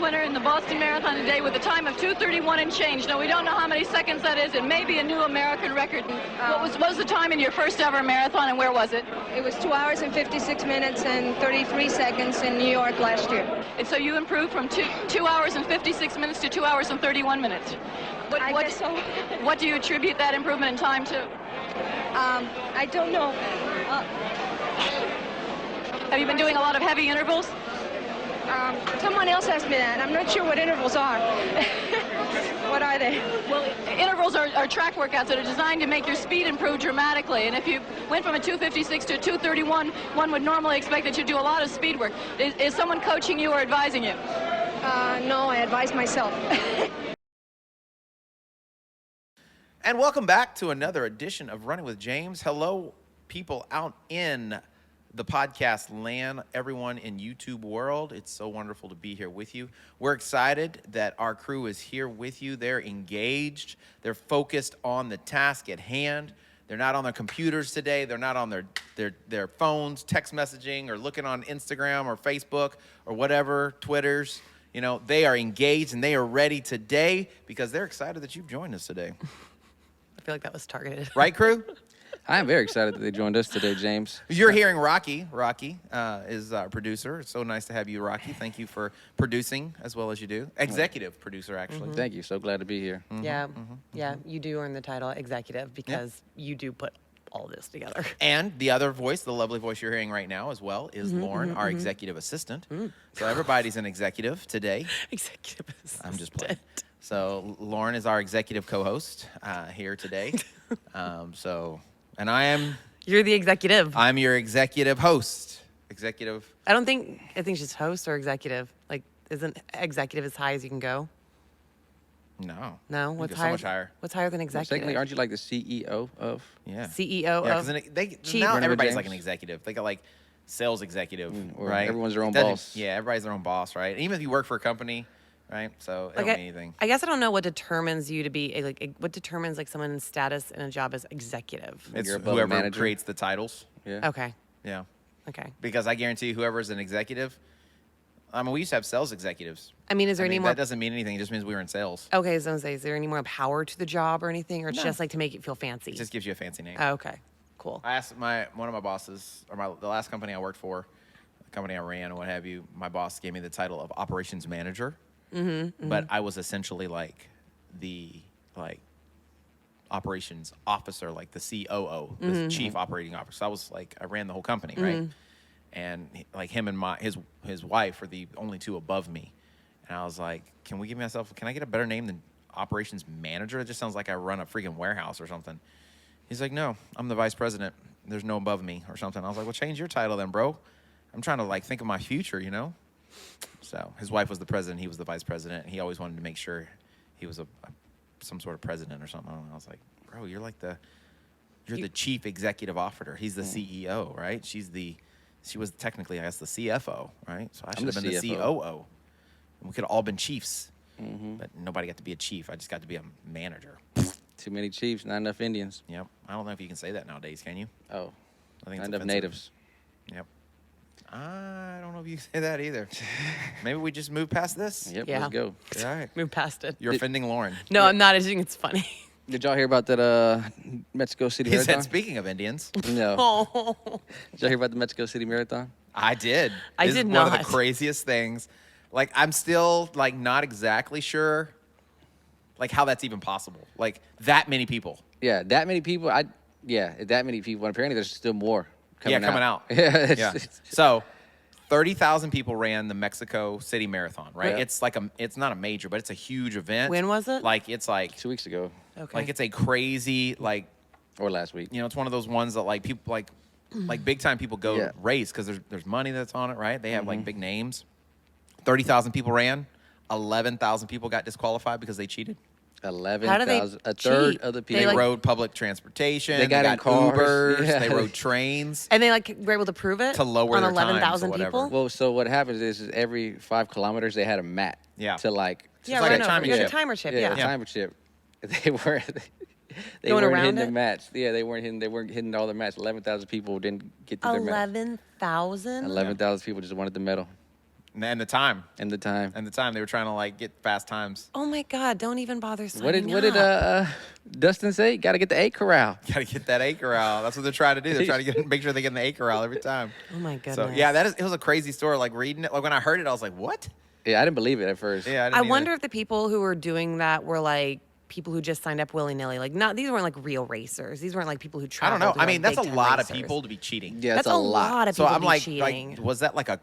winner in the Boston Marathon today with a time of 2:31 and change. Now, we don't know how many seconds that is. It may be a new American record. What was the time in your first ever marathon, and where was it? It was 2 hours and 56 minutes and 33 seconds in New York last year. And so you improved from 2 hours and 56 minutes to 2 hours and 31 minutes. I guess so. What do you attribute that improvement in time to? I don't know. Have you been doing a lot of heavy intervals? Someone else asked me that. I'm not sure what intervals are. What are they? Well, intervals are track workouts that are designed to make your speed improve dramatically. And if you went from a 2:56 to a 2:31, one would normally expect that you do a lot of speed work. Is someone coaching you or advising you? No, I advise myself. And welcome back to another edition of Running with James. Hello, people out in the podcast land, everyone in YouTube world. It's so wonderful to be here with you. We're excited that our crew is here with you. They're engaged. They're focused on the task at hand. They're not on their computers today. They're not on their phones, text messaging, or looking on Instagram or Facebook or whatever, Twitters. You know, they are engaged and they are ready today because they're excited that you've joined us today. I feel like that was targeted. Right, crew? I am very excited that they joined us today, James. You're hearing Rocky. Rocky is our producer. It's so nice to have you, Rocky. Thank you for producing as well as you do. Executive producer, actually. Thank you. So glad to be here. Yeah, you do earn the title executive because you do put all this together. And the other voice, the lovely voice you're hearing right now as well, is Lauren, our executive assistant. So everybody's an executive today. Executive assistant. I'm just playing. So Lauren is our executive co-host here today. And I am... You're the executive. I'm your executive host. Executive... I think she's host or executive. Like, isn't executive as high as you can go? No. No? You What's go higher? so much higher. What's higher than executive? Secondly, aren't you like the CEO of? Yeah. CEO Yeah, of... because Chief. now Running with everybody's like James. an executive. They got like sales executive, or right? everyone's their own Doesn't- boss. Yeah, everybody's their own boss, right? Even if you work for a company, right? So it don't mean anything. I guess I don't know what determines you to be what determines like someone's status in a job as executive. It's You're above a whoever manager. creates the titles. Yeah. Okay. Yeah. Okay. Because I guarantee you, whoever's an executive, I mean, we used to have sales executives. I mean, is there any more? That doesn't mean anything. It just means we were in sales. Okay, so I was gonna say, is there any more power to the job or anything, or it's No. just like to make it feel fancy? It just gives you a fancy name. Oh, okay. Cool. I asked one of my bosses, or the last company I worked for, the company I ran and what have you, my boss gave me the title of operations manager. But I was essentially like the operations officer, like the COO, the chief operating officer. So I was like, I ran the whole company, right? And like him and his wife are the only two above me. And I was like, can I get a better name than operations manager? It just sounds like I run a freaking warehouse or something. He's like, no, I'm the vice president. There's no above me or something. I was like, well, change your title then, bro. I'm trying to like think of my future, you know? So his wife was the president. He was the vice president. And he always wanted to make sure he was some sort of president or something. I was like, bro, you're the chief executive officer. He's the CEO, right? She was technically, I guess, the CFO, right? So I should have been the COO. And we could have all been chiefs, but nobody got to be a chief. I just got to be a manager. Too many Chiefs, not enough Indians. Yep. I don't know if you can say that nowadays, can you? Oh, I think not it's enough offensive. natives. Yep. I don't know if you can say that either. Maybe we just move past this? Yep, Yeah. let's go. All right. Move past it. You're offending Lauren. No, I'm not. I just think it's funny. Did y'all hear about that Mexico City He Marathon? said, speaking of Indians. No. Oh. Did y'all hear about the Mexico City Marathon? I did. I This did is one of not. the craziest things. Like, I'm still, like, not exactly sure, like, how that's even possible. Like, that many people. Yeah, that many people. That many people. And apparently, there's still more coming out. Yeah, Yeah. So, 30,000 people ran the Mexico City Marathon, right? Yeah. It's like it's not a major, but it's a huge event. When was it? Like, it's like, 2 weeks ago Okay. like, it's a crazy, like, or last week. you know, it's one of those ones that, like, people, like big time people go Yeah. race because there's money that's on it, right? They have, like, big names. 30,000 people ran. 11,000 people got disqualified because they cheated. 11,000. A third cheat? of the They, people. They like- rode public transportation. They got in cars. Ubers. Yeah. They rode trains. And they were able to prove it To lower on their times or 11,000 whatever. people. Well, so what happens is every 5 kilometers they had a mat. Yeah. To like. Yeah, like right a over. timing Yeah, chip. the timer chip. Yeah. Yeah. A timer chip. They were. They Going weren't around hitting it? the mats. Yeah, they weren't hitting all the mats. 11,000 people didn't get to their mats. 11,000. 11,000 people just wanted the medal. And the time. And the time. And the time. They were trying to, like, get fast times. Oh my God! Don't even bother signing What did Dustin say? Got to get the 8 corral. Got to get that 8 corral. That's what they're trying to do. They're trying to make sure they get in the 8 corral every time. Oh my goodness! So, yeah, it was a crazy story. Like, reading it, like, when I heard it, I was like, what? Yeah, I didn't believe it at first. Yeah, I wonder if the people who were doing that were like people who just signed up willy-nilly. Like, these weren't like real racers. These weren't like people who I traveled. don't know. who I were, mean, like, that's a big-time lot of racers. people to be cheating. Yeah, That's a lot of So people I'm to be cheating. was that like a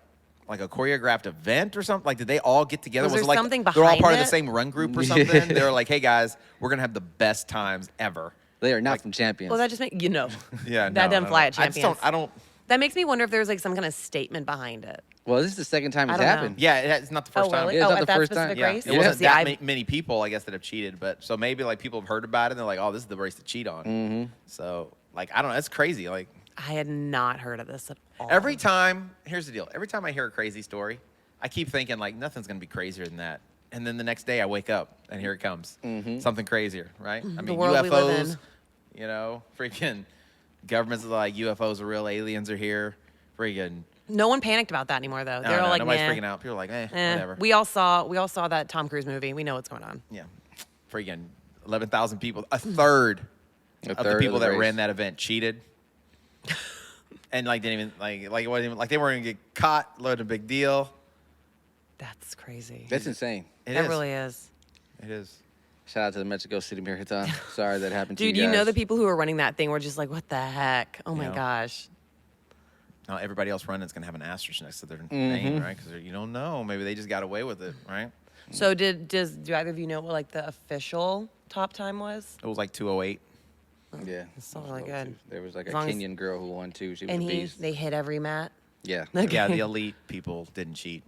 choreographed event or something? Like, did they all get together? Was there it like something they're all behind part of the it? same run group or something? They were like, hey guys, we're gonna have the best times ever. They are not from Champions. Well, that just makes Yeah, that doesn't fly at I just Champions. don't. That makes me wonder if there's like some kind of statement behind it. Well, this is the second time I it's don't know. happened. Yeah, it's not the first Oh, time. really? Yeah, it's Oh, not at the that first time. specific Yeah, race? it wasn't See, that many people, I guess, that have cheated, but so maybe like people have heard about it and they're like, oh, this is the race to cheat on. Mm-hmm. So like, I don't know, it's crazy. Like I had not heard of this at all. every time, here's the deal. Every time I hear a crazy story, I keep thinking like nothing's gonna be crazier than that. And then the next day I wake up and here it comes, something crazier, right? I mean, world we live UFOs, in. you know, freaking governments are like UFOs are real, aliens are here, freaking. No one panicked about that anymore, though. They're all like, nobody's "Meh, freaking out. People are like, eh." whatever. We all saw that Tom Cruise movie. We know what's going on. Yeah, freaking 11,000 people. A third of the people that race. ran that event cheated, and like didn't even like it wasn't even like they weren't gonna get caught. Wasn't a big deal. That's crazy. That's insane. It That is. really is. It is. Shout out to the Mexico City Marathon. Sorry that happened to Dude, you you know guys. the people who are running that thing were just like, what the heck? Oh my Yeah. gosh. Now everybody else running is gonna have an asterisk next to their name, right? Because you don't know. Maybe they just got away with it, right? So do either of you know what like the official top time was? It was like 2:08. Yeah. It's still really good. There was like As a long as- Kenyan girl who won too. She was And a beast. they hit every mat. Yeah. Yeah, the elite people didn't cheat.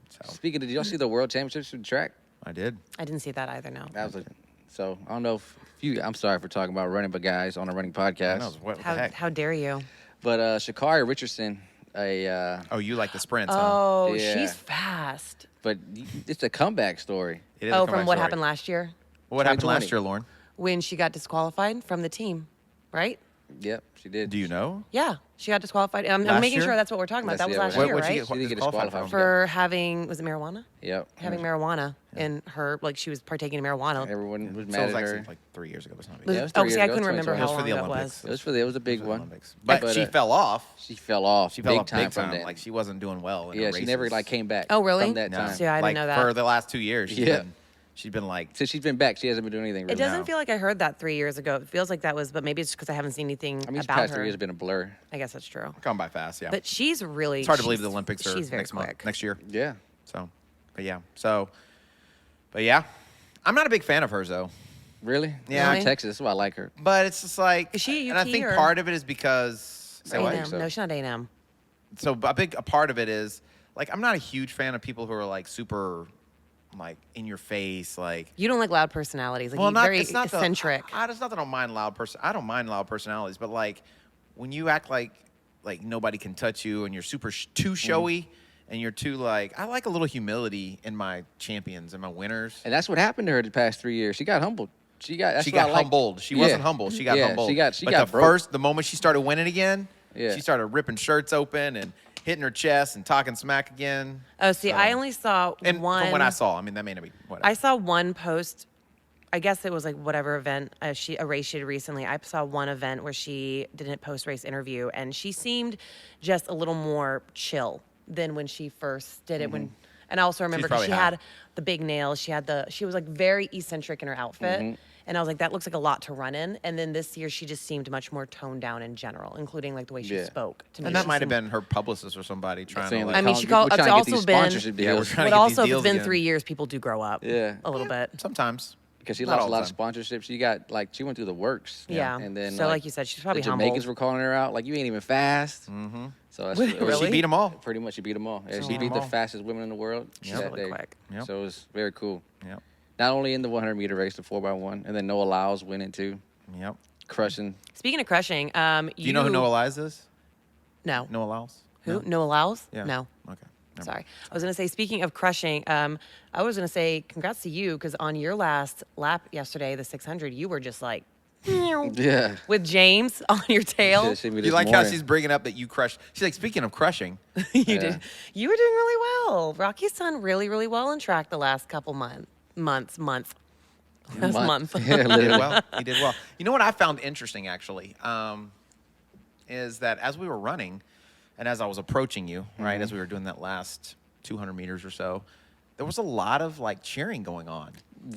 So Speaking of, did y'all see the World Championships for track? I did. I didn't see that either. No. That was so I don't know if you. I'm sorry for talking about running, but guys on a running I podcast. know, what the How heck? dare you? But Shakari Richardson, Oh, you like the sprints, huh? Oh, Yeah. she's fast. but it's a comeback story. It is a Oh, comeback from what story. happened last year What happened 2020. last year, Lauren? when she got disqualified from the team, right? Yep, she did. Do you know? Yeah, she got disqualified. I'm Last making year? sure that's what we're talking about. That's- That was yeah, last what- year, what'd she right? get She did get disqualified disqualified from? For having, was it marijuana? Yep. Having marijuana in her, like she was partaking in marijuana. Everyone was So it mad was at actually her. like 3 years ago or something. Was Yeah, it- it was oh, 3 see, years I ago, couldn't remember 2020. how It was for long the that Olympics. was. It was a big For the one. Olympics. But she fell off. She fell off. She fell big off time big from time. that. Like she wasn't doing well. In Yeah, her she never races. like came back. Oh, really? From that No. time. See, I didn't Like, know that. For the last 2 years, Yeah. she's been like, Since she's been back, she hasn't been doing anything. Really. It doesn't No. feel like I heard that 3 years ago. It feels like that was, but maybe it's just because I haven't seen anything I mean, these about past her. 3 years have been a blur. I guess that's true. gone by fast. Yeah. But she's really. It's hard to believe she's- the Olympics are she's very next quick. next year. Yeah. So, but yeah. So, but yeah, I'm not a big fan of hers though. Really? Yeah. She's Really? from Texas. That's why I like her. But it's just like, Is she and I UT think or- part of it is because say what? A&M. so. No, she's not A&M. So a part of it is like I'm not a huge fan of people who are like super like in your face like. You don't like loud personalities. Like Well, you're not very it's not eccentric. It's not that I don't mind loud I don't mind loud personalities, but like when you act like nobody can touch you and you're super too showy and you're too like I like a little humility in my champions and my winners. And that's what happened to her the past 3 years. She got humbled. She got. She got humbled. She wasn't humble. She got humbled. She got. but got the broke. the moment she started winning again, Yeah. she started ripping shirts open and hitting her chest and talking smack again. Oh, see, So- I only saw And one. from what I saw, I mean that may not be whatever. I saw one post. I guess it was like whatever event a race she did recently. I saw one event where she did a post race interview, and she seemed just a little more chill than when she first did it. And I also remember because probably she high. had the big nails. She was like very eccentric in her outfit. And I was like, that looks like a lot to run in. And then this year, she just seemed much more toned down in general, including like the way she Yeah. spoke to me. and that She might have seemed- been her publicist or somebody trying to Saying, like. I mean, "Colin, she we're called- trying it's to get also these been- sponsorship Yeah, we're deals trying to But get also, these if deals it's been again. 3 years, people do grow up. Yeah. A little bit. Sometimes. because she Not lost all a the lot of time. sponsorships. She got she went through the works. Yeah. And then So, like you said, she's probably the Jamaicans humbled. were calling her out like you ain't even fast. Mm-hmm. So that's, it was- She beat them all. Pretty much, she beat them all. Yeah, She she beat beat 'em the all. fastest women in the world. She's that really day. quick. Yep. So it was very cool. Yep. Not only in the 100-meter race, the 4x1, and then Noah Lyles winning too, Yep. crushing. Speaking of crushing, Do you know who Noah Lyles is? No. Noah Lyles? Who? No? Noah Lyles? Yeah. No. Okay. Never Sorry. I was going to say, speaking of crushing, I was going to say congrats to you because on your last lap yesterday, the 600, you were just like Yeah. with James on your tail. Should've seen me You this like how morning. she's bringing up that you crushed. She's like, speaking of crushing, You Yeah. did. You were doing really well. Rocky's done really, really well in track the last couple months. Last month. Yeah, he did literally. well. He did well. You know what I found interesting, actually, is that as we were running and as I was approaching you, right, as we were doing that last 200 meters or so, there was a lot of like cheering going on.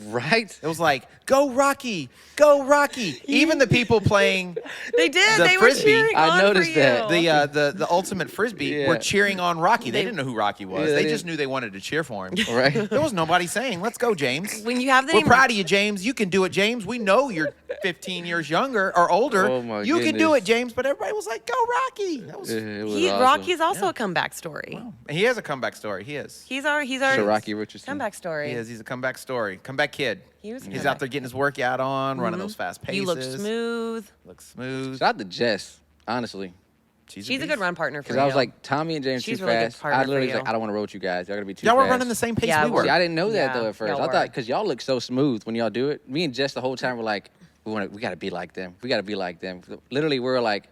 Right? It was like, go Rocky, go Rocky. Even the people playing They did. The They Frisbee. were cheering I on noticed for that. you. the ultimate Frisbee Yeah. were cheering on Rocky. They They- didn't know who Rocky was. Yeah, they they just didn't. knew they wanted to cheer for him. Right? There was nobody saying, let's go, James. When you have the We're name proud of you, James. You can do it, James. We know you're 15 years younger or older. Oh, my you can do goodness. it, James. But everybody was like, go, Rocky. That was, It was He, awesome. Rocky's also a comeback story. He has a comeback story. He is. He's our So Rocky Richardson. comeback story. He is. He's a comeback story. Comeback kid. He was a He's comeback out there getting his workout on, running those fast paces. You look smooth. Looks smooth. Shout out to Jess, honestly. She's a good beast. run partner for Because you. I was like, Tommy and James She's too a really good fast. partner I for literally was you. like, I don't want to roll with you guys. Y'all got to be too Y'all fast. were running the same pace Yeah, we were. See, I didn't know that Yeah, though at first. y'all I were. thought because y'all look so smooth when y'all do it. Me and Jess the whole time were like, we got to be like them. We got to be like them. Literally, we were like,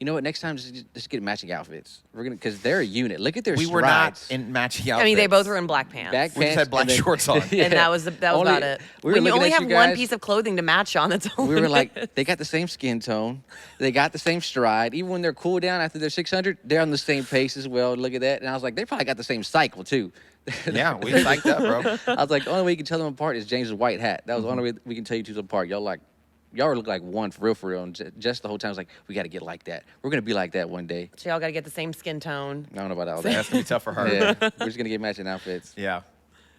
you know what? Next time, just get matching outfits. We're gonna because they're a unit. Look at their We strides. were not in matching outfits. I mean, they both were in black pants. Back We just pants had black and then- shorts on. Yeah. And that was Only- about it. we were When you looking only at have you one guys- piece of clothing to match on, that's all We it were is. like, they got the same skin tone. They got the same stride. Even when they're cool down after they're 600, they're on the same pace as well. Look at that. And I was like, they probably got the same cycle too. Yeah, we psyched up, bro. I was like, the only way you can tell them apart is James's white hat. That was the only way we can tell you two apart. Y'all look like one for real. And just the whole time was like, we got to get like that. We're gonna be like that one day. So y'all got to get the same skin tone. I don't know about all That's that. gonna be tough for her. Yeah, we're just gonna get matching outfits. Yeah.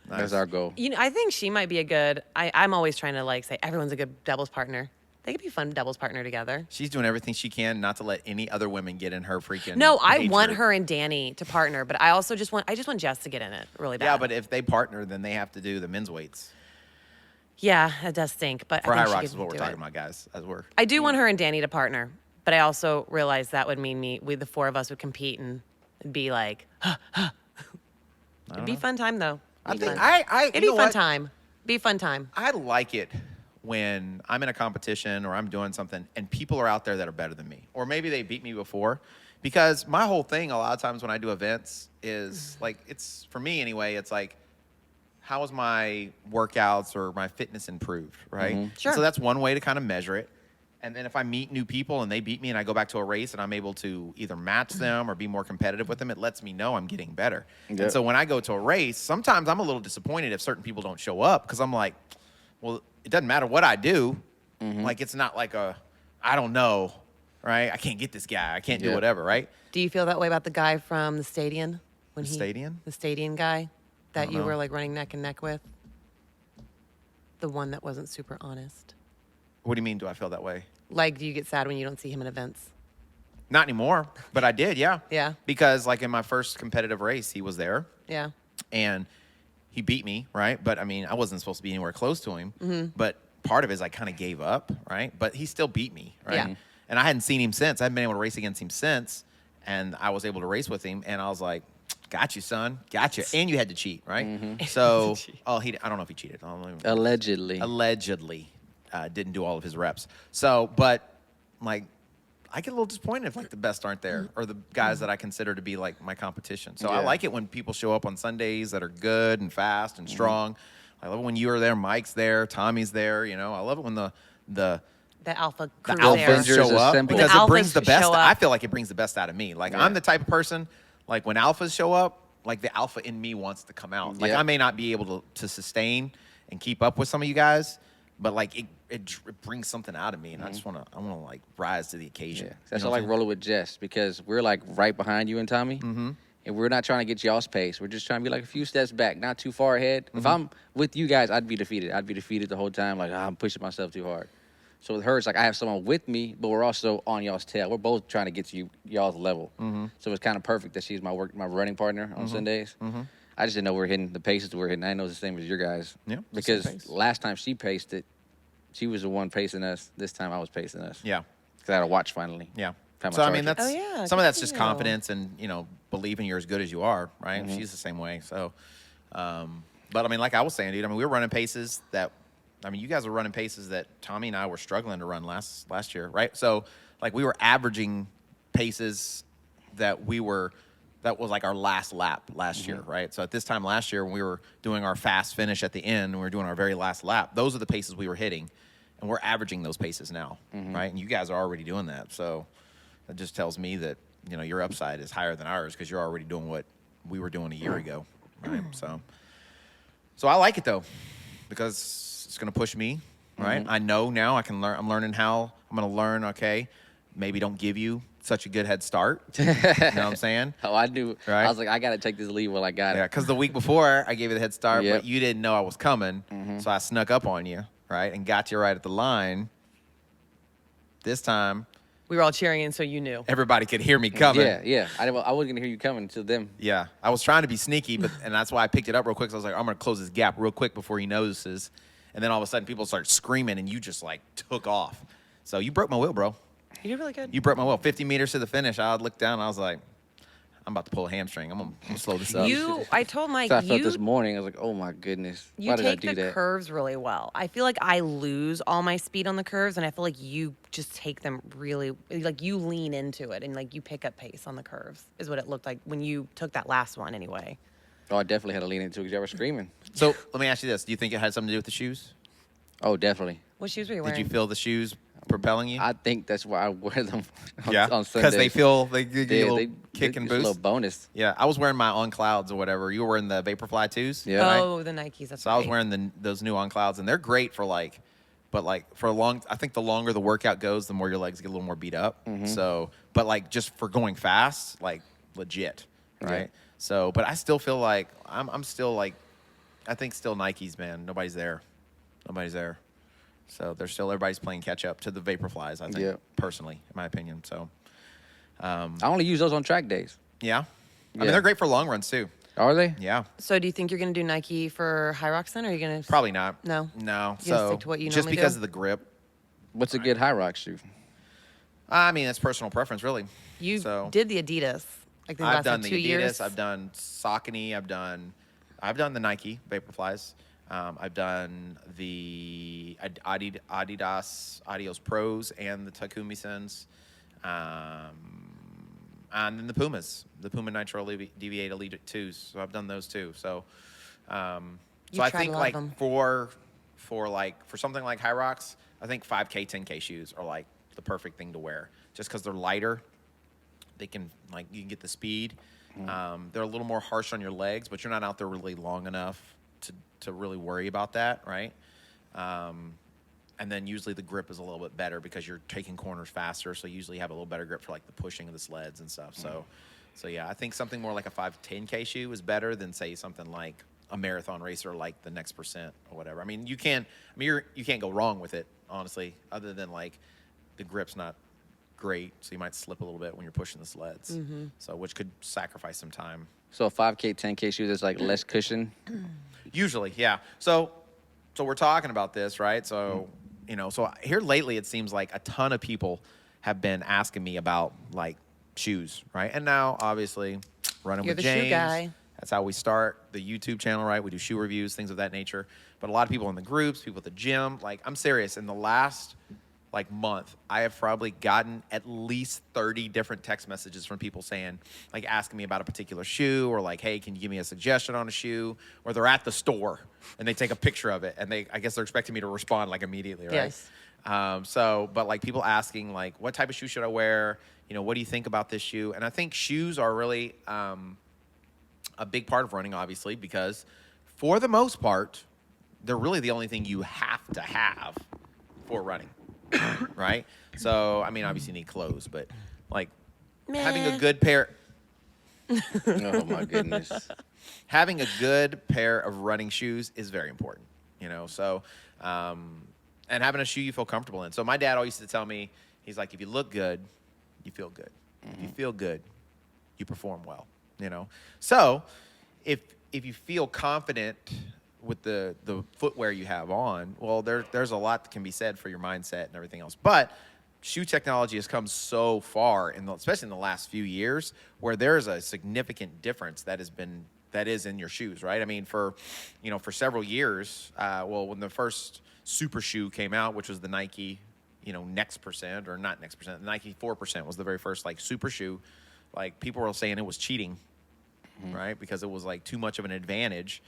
That's our goal. You know, I think she might be a good. I'm always trying to like say everyone's a good doubles partner. They could be fun doubles partner together. She's doing everything she can not to let any other women get in her freaking. No, I hatred. want her and Danny to partner, but I also just want Jess to get in it really bad. Yeah, but if they partner, then they have to do the men's weights. yeah, it does stink. But For I High think she Rocks is could what we're do talking it. about, guys. As we're. I do want her and Danny to partner, but I also realize that would mean the four of us would compete and it'd be like, it'd be fun time though. I Be think fun. I. It'd you be know fun what? time. Be fun time. I like it when I'm in a competition or I'm doing something and people are out there that are better than me, or maybe they beat me before. Because my whole thing, a lot of times when I do events, is like it's for me anyway. It's like, how is my workouts or my fitness improved, right? Sure. So that's one way to kind of measure it. And then if I meet new people and they beat me and I go back to a race and I'm able to either match them or be more competitive with them, it lets me know I'm getting better. Yep. And so when I go to a race, sometimes I'm a little disappointed if certain people don't show up because I'm like, well, it doesn't matter what I do. Like, it's not like I don't know, right? I can't get this guy. I can't do Yeah. whatever, right? Do you feel that way about the guy from the Stadion? The Stadion? The Stadion guy that don't you know. were like running neck and neck with? The one that wasn't super honest. What do you mean, do I feel that way? Like, do you get sad when you don't see him in events? Not anymore, but I did, yeah. Yeah. Because, like, in my first competitive race, he was there. Yeah. And he beat me, right? But I mean, I wasn't supposed to be anywhere close to him. Mm-hmm. But part of it is I kind of gave up, right? But he still beat me, right? Yeah. And I hadn't seen him since. I hadn't been able to race against him since. And I was able to race with him. And I was like, got you, son. Got you. And you had to cheat, right? Mm-hmm. So, I don't know if he cheated. I don't know. Allegedly. Allegedly didn't do all of his reps. So, but like, I get a little disappointed if like the best aren't there or the guys that I consider to be like my competition. So I Yeah. like it when people show up on Sundays that are good and fast and strong. I love it when you are there, Mike's there, Tommy's there. You know, I love it when the The alpha crew alphas there. Avengers show up assemble. because The it brings alphas the best. show up. I feel like it brings the best out of me. Like I'm the type of person, like when alphas show up, like the alpha in me wants to come out. Like Yep. I may not be able to sustain and keep up with some of you guys, but like it brings something out of me, and I want to like rise to the occasion. Yeah, You that's know why I what like I'm rolling with Jess because we're like right behind you and Tommy, and we're not trying to get y'all's pace. We're just trying to be like a few steps back, not too far ahead. If I'm with you guys, I'd be defeated. I'd be defeated the whole time. Like I'm pushing myself too hard. So with her, it's like I have someone with me, but we're also on y'all's tail. We're both trying to get to y'all's level. So it's kind of perfect that she's my running partner on Sundays. I just didn't know we were hitting the paces we were hitting. I didn't know it was the same as your guys. Yeah, it's the Because same pace. last time she paced it, she was the one pacing us. This time I was pacing us. Yeah. Because I had a watch finally. Yeah. Found my So I mean, charger. that's Oh, yeah, some of good that's for just you. confidence and believing you're as good as you are, right? She's the same way. So, but I mean, like I was saying, dude, I mean, we were running paces that I mean, you guys were running paces that Tommy and I were struggling to run last year, right? So, like, we were averaging paces that was like our last lap last year, right? So at this time last year, when we were doing our fast finish at the end, and we were doing our very last lap, those are the paces we were hitting, and we're averaging those paces now, right? And you guys are already doing that. So that just tells me that, you know, your upside is higher than ours because you're already doing what we were doing a year ago, right? So I like it, though, because it's going to push me, right? I know now I can learn. I'm learning how. I'm going to learn, okay, maybe don't give you such a good head start. You know what I'm saying? Oh, I knew. Right? I was like, I got to take this lead while I got Yeah, it. because the week before I gave you the head start, Yep. but you didn't know I was coming, so I snuck up on you, right, and got you right at the line. This time, We were all cheering in, so you knew. everybody could hear me coming. Yeah. I wasn't going to hear you coming to them. Yeah, I was trying to be sneaky, and that's why I picked it up real quick. So I was like, I'm going to close this gap real quick before he notices. And then all of a sudden, people start screaming, and you just, like, took off. So you broke my will, bro. You did really good. You broke my will. 50 meters to the finish, I looked down, and I was like, I'm about to pull a hamstring. I'm going to slow this up. I told Mike, So I felt this morning. I was like, oh, my goodness. you Why did I take do the that? curves really well. I feel like I lose all my speed on the curves, and I feel like you just take them really, like you lean into it, and like you pick up pace on the curves, is what it looked like when you took that last one anyway. Oh, I definitely had to lean into it because y'all were screaming. So let me ask you this. Do you think it had something to do with the shoes? Oh, definitely. What shoes were you wearing? Did you feel the shoes propelling you? I think that's why I wear them on, Yeah, on Sundays. because they give you a little they kick and just a boost. little bonus. Yeah, I was wearing my On Clouds or whatever. You were wearing the Vaporfly 2s? Yeah. right? Oh, the Nikes. That's So I was right. wearing those new On Clouds, and they're great for for a long. I think the longer the workout goes, the more your legs get a little more beat up. So, but like just for going fast, like legit, right? Yeah. So, but I still feel like I'm still like, I think still Nikes, man. Nobody's there. So everybody's playing catch up to the Vaporflies. I think Yeah. personally, in my opinion. So, I only use those on track days. yeah. I mean Yeah. they're great for long runs too. Are they? Yeah. So do you think you're going to do Nike for High Rocks then, or are you going to? Probably not. No? No. You gonna So stick to what you just normally because do? of the grip. What's a good high rock shoe? I mean, that's personal preference, really. You So- did the Adidas. Like the I've last done like, the 2 Adidas. years. I've done Saucony. I've done the Nike Vaporflies. I've done the Adidas Adios Pros and the Takumi Sens. And then the Pumas, the Puma Nitro DV8 Elite 2s. So I've done those too. So, I tried think a lot like of 'em. for something like High Rocks, I think 5K, 10K shoes are like the perfect thing to wear, just because they're lighter. They can you can get the speed. They're a little more harsh on your legs, but you're not out there really long enough to really worry about that, right? And then usually the grip is a little bit better because you're taking corners faster, so you usually have a little better grip for like the pushing of the sleds and stuff. So yeah, I think something more like a 5-10K shoe is better than say something like a marathon racer like the Next Percent or whatever. I mean, you can't go wrong with it, honestly, other than like the grip's not great, so you might slip a little bit when you're pushing the sleds. So which could sacrifice some time. So a 5K, 10K shoe that's like less cushion. Usually, yeah. So we're talking about this, right? So, so here lately it seems like a ton of people have been asking me about like shoes, right? And now obviously running You're with the shoe James. guy. That's how we start the YouTube channel, right? We do shoe reviews, things of that nature. But a lot of people in the groups, people at the gym, like I'm serious, in the last month, I have probably gotten at least 30 different text messages from people saying, like asking me about a particular shoe or like, hey, can you give me a suggestion on a shoe? Or they're at the store and they take a picture of it and I guess they're expecting me to respond like immediately, right? Yes. But like people asking like, what type of shoe should I wear? What do you think about this shoe? And I think shoes are really a big part of running, obviously, because for the most part, they're really the only thing you have to have for running. Right? So, I mean, obviously you need clothes, but like having a good pair Oh my goodness. having a good pair of running shoes is very important, So, and having a shoe you feel comfortable in. So my dad always used to tell me, he's like, if you look good, you feel good. If you feel good, you perform well, So if you feel confident with the footwear you have on, well, there's a lot that can be said for your mindset and everything else. But shoe technology has come so far, especially in the last few years, where there's a significant difference that has been that is in your shoes, right? I mean, for several years, when the first super shoe came out, which was the Nike, Next Percent, or not Next Percent, the Nike 4% was the very first like super shoe. Like, people were saying it was cheating, right? Because it was like too much of an advantage,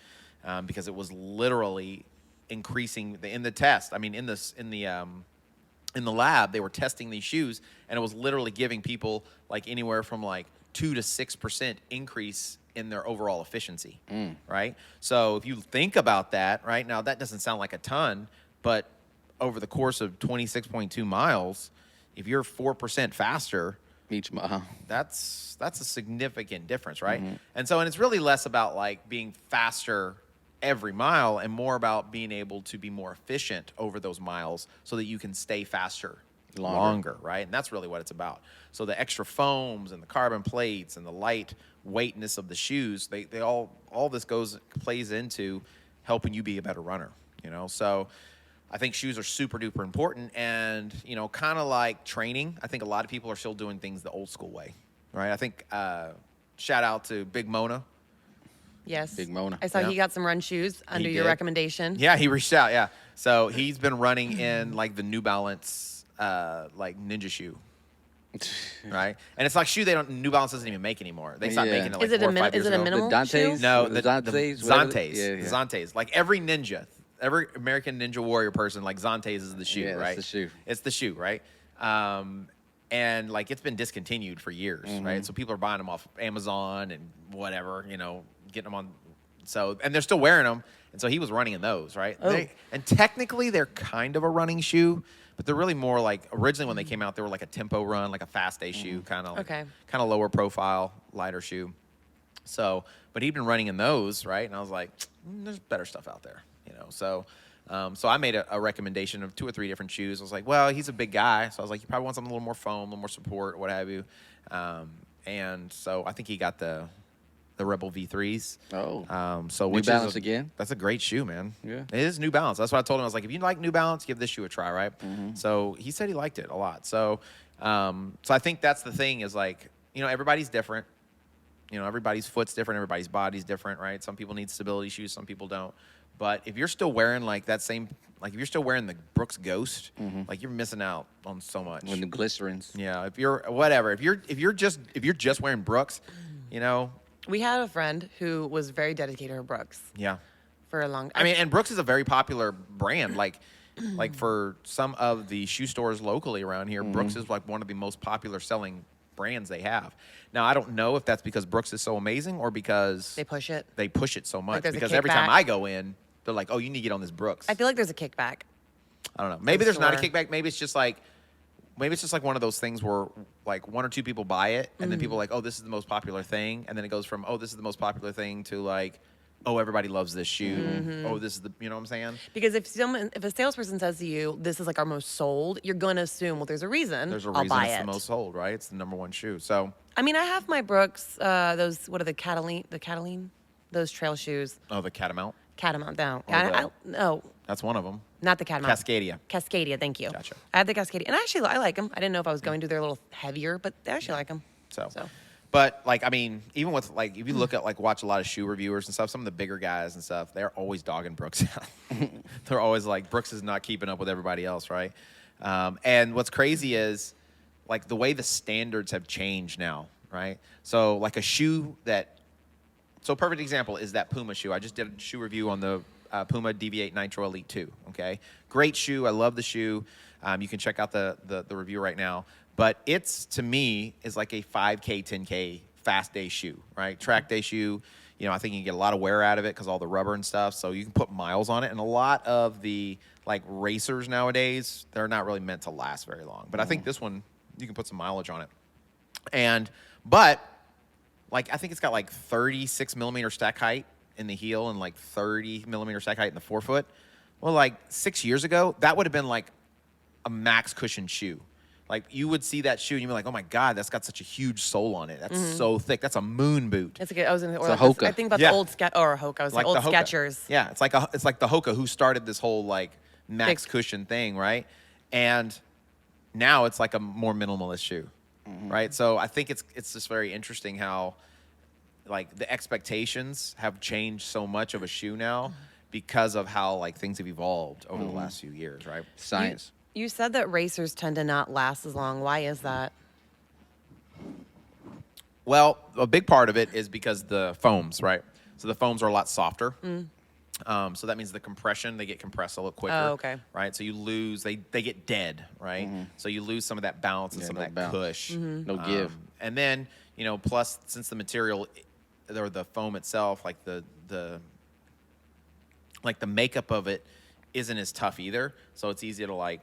because it was literally increasing in the test. I mean, in the lab, they were testing these shoes, and it was literally giving people like anywhere from like 2 to 6% increase in their overall efficiency, right? So if you think about that, right now, that doesn't sound like a ton, but over the course of 26.2 miles, if you're 4% faster each mile, that's a significant difference, right? And it's really less about like being faster every mile and more about being able to be more efficient over those miles so that you can stay faster longer, right? And that's really what it's about. So the extra foams and the carbon plates and the light weightness of the shoes, they all this plays into helping you be a better runner, So I think shoes are super duper important, and kind of like training, I think a lot of people are still doing things the old school way, right? I think shout out to Big Mona. Yes. Big Mona. I saw he got some run shoes under your did. recommendation. Yeah, he reached out. Yeah, so he's been running in like the New Balance like ninja shoe. Right, and it's like shoe New Balance doesn't even make anymore. They stopped making it like Is it 4 or 5 years is it a ago. minimal The Dantes? shoe? No, The the Zantes, Zantes. yeah. The Zantes. Like every American Ninja Warrior person, like Zantes is the shoe, Yeah, right? it's the shoe. It's the shoe, right? And like it's been discontinued for years, right? So people are buying them off Amazon and whatever, getting them on. So, and they're still wearing them. And so he was running in those, right? Oh. And technically they're kind of a running shoe, but they're really more like, originally when they came out, they were like a tempo run, like a fast day shoe, kind of kind of lower profile, lighter shoe. So, but he'd been running in those, right? And I was like, there's better stuff out there, So, so I made a recommendation of 2 or 3 different shoes. I was like, well, he's a big guy, so I was like, you probably want something a little more foam, a little more support, what have you. And so I think he got the Rebel V3s. Oh. So New Balance again? That's a great shoe, man. Yeah. It is New Balance. That's what I told him. I was like, if you like New Balance, give this shoe a try, right? So he said he liked it a lot. So, so I think that's the thing is like, everybody's different. Everybody's foot's different. Everybody's body's different, right? Some people need stability shoes. Some people don't. But if you're still wearing like that same, like if you're still wearing the Brooks Ghost, like you're missing out on so much. When the glycerins. Yeah. If you're just wearing Brooks, We had a friend who was very dedicated to Brooks yeah. for a long time. I mean, and Brooks is a very popular brand. Like for some of the shoe stores locally around here, Brooks is like one of the most popular selling brands they have. Now, I don't know if that's because Brooks is so amazing or because they push it. They push it so much. there's a Because every time kickback. I go in, they're like, "Oh, you need to get on this Brooks." I feel like there's a kickback. I don't know. Maybe there's not a Sure. kickback. Maybe it's just like one of those things where like 1 or 2 people buy it, and then people are like, "Oh, this is the most popular thing," and then it goes from, "Oh, this is the most popular thing," to like, "Oh, everybody loves this shoe." Oh, this is the, you know what I'm saying? Because if a salesperson says to you, "This is like our most sold," you're going to assume, well, there's a reason. There's a I'll reason buy it's it. the most sold, right? It's the #1 shoe. So, I mean, I have my Brooks. Those what are the Cataline? Those trail shoes. oh, the Catamount. Catamount. No, Or no, That's one of them. not the Catamount. Cascadia. Cascadia. Thank you. Gotcha. I had the Cascadia, and actually, I like them. I didn't know if I was going to. They're a little heavier, but I actually like them. So, So. but like, I mean, even with like, if you look at like, watch a lot of shoe reviewers and stuff, some of the bigger guys and stuff, they're always dogging Brooks out. They're always like, Brooks is not keeping up with everybody else, right? And what's crazy is like the way the standards have changed now, right? So like a shoe so a perfect example is that Puma shoe. I just did a shoe review on the Puma DV8 Nitro Elite 2, okay? Great shoe. I love the shoe. You can check out the review right now. But it's, to me, is like a 5K, 10K fast day shoe, right? Track day shoe. I think you can get a lot of wear out of it because all the rubber and stuff. So you can put miles on it. And a lot of the like racers nowadays, they're not really meant to last very long. But I think this one, you can put some mileage on it. But like I think it's got like 36 millimeter stack height in the heel and like 30 millimeter stack height in the forefoot. Well, like 6 years ago, that would have been like a max cushion shoe. Like you would see that shoe and you'd be like, "Oh my God, that's got such a huge sole on it. That's so thick. That's a moon boot." It's like I was in the a Hoka. I think about Yeah. the old Hoka. I was like old the Hoka. Skechers. Yeah, it's like the Hoka who started this whole like max Big. cushion thing, right? And now it's like a more minimalist shoe, right? So I think it's just very interesting how like the expectations have changed so much of a shoe now because of how like things have evolved over the last few years, right? Science. You said that racers tend to not last as long. Why is that? Well, a big part of it is because the foams, right? So the foams are a lot softer. So that means the compression, they get compressed a little quicker. Oh, okay. Right? So you lose, they get dead, right? So you lose some of that bounce and some of that bounce. push. No give. And then, plus since the material or the foam itself, like the makeup of it isn't as tough either. So it's easy to like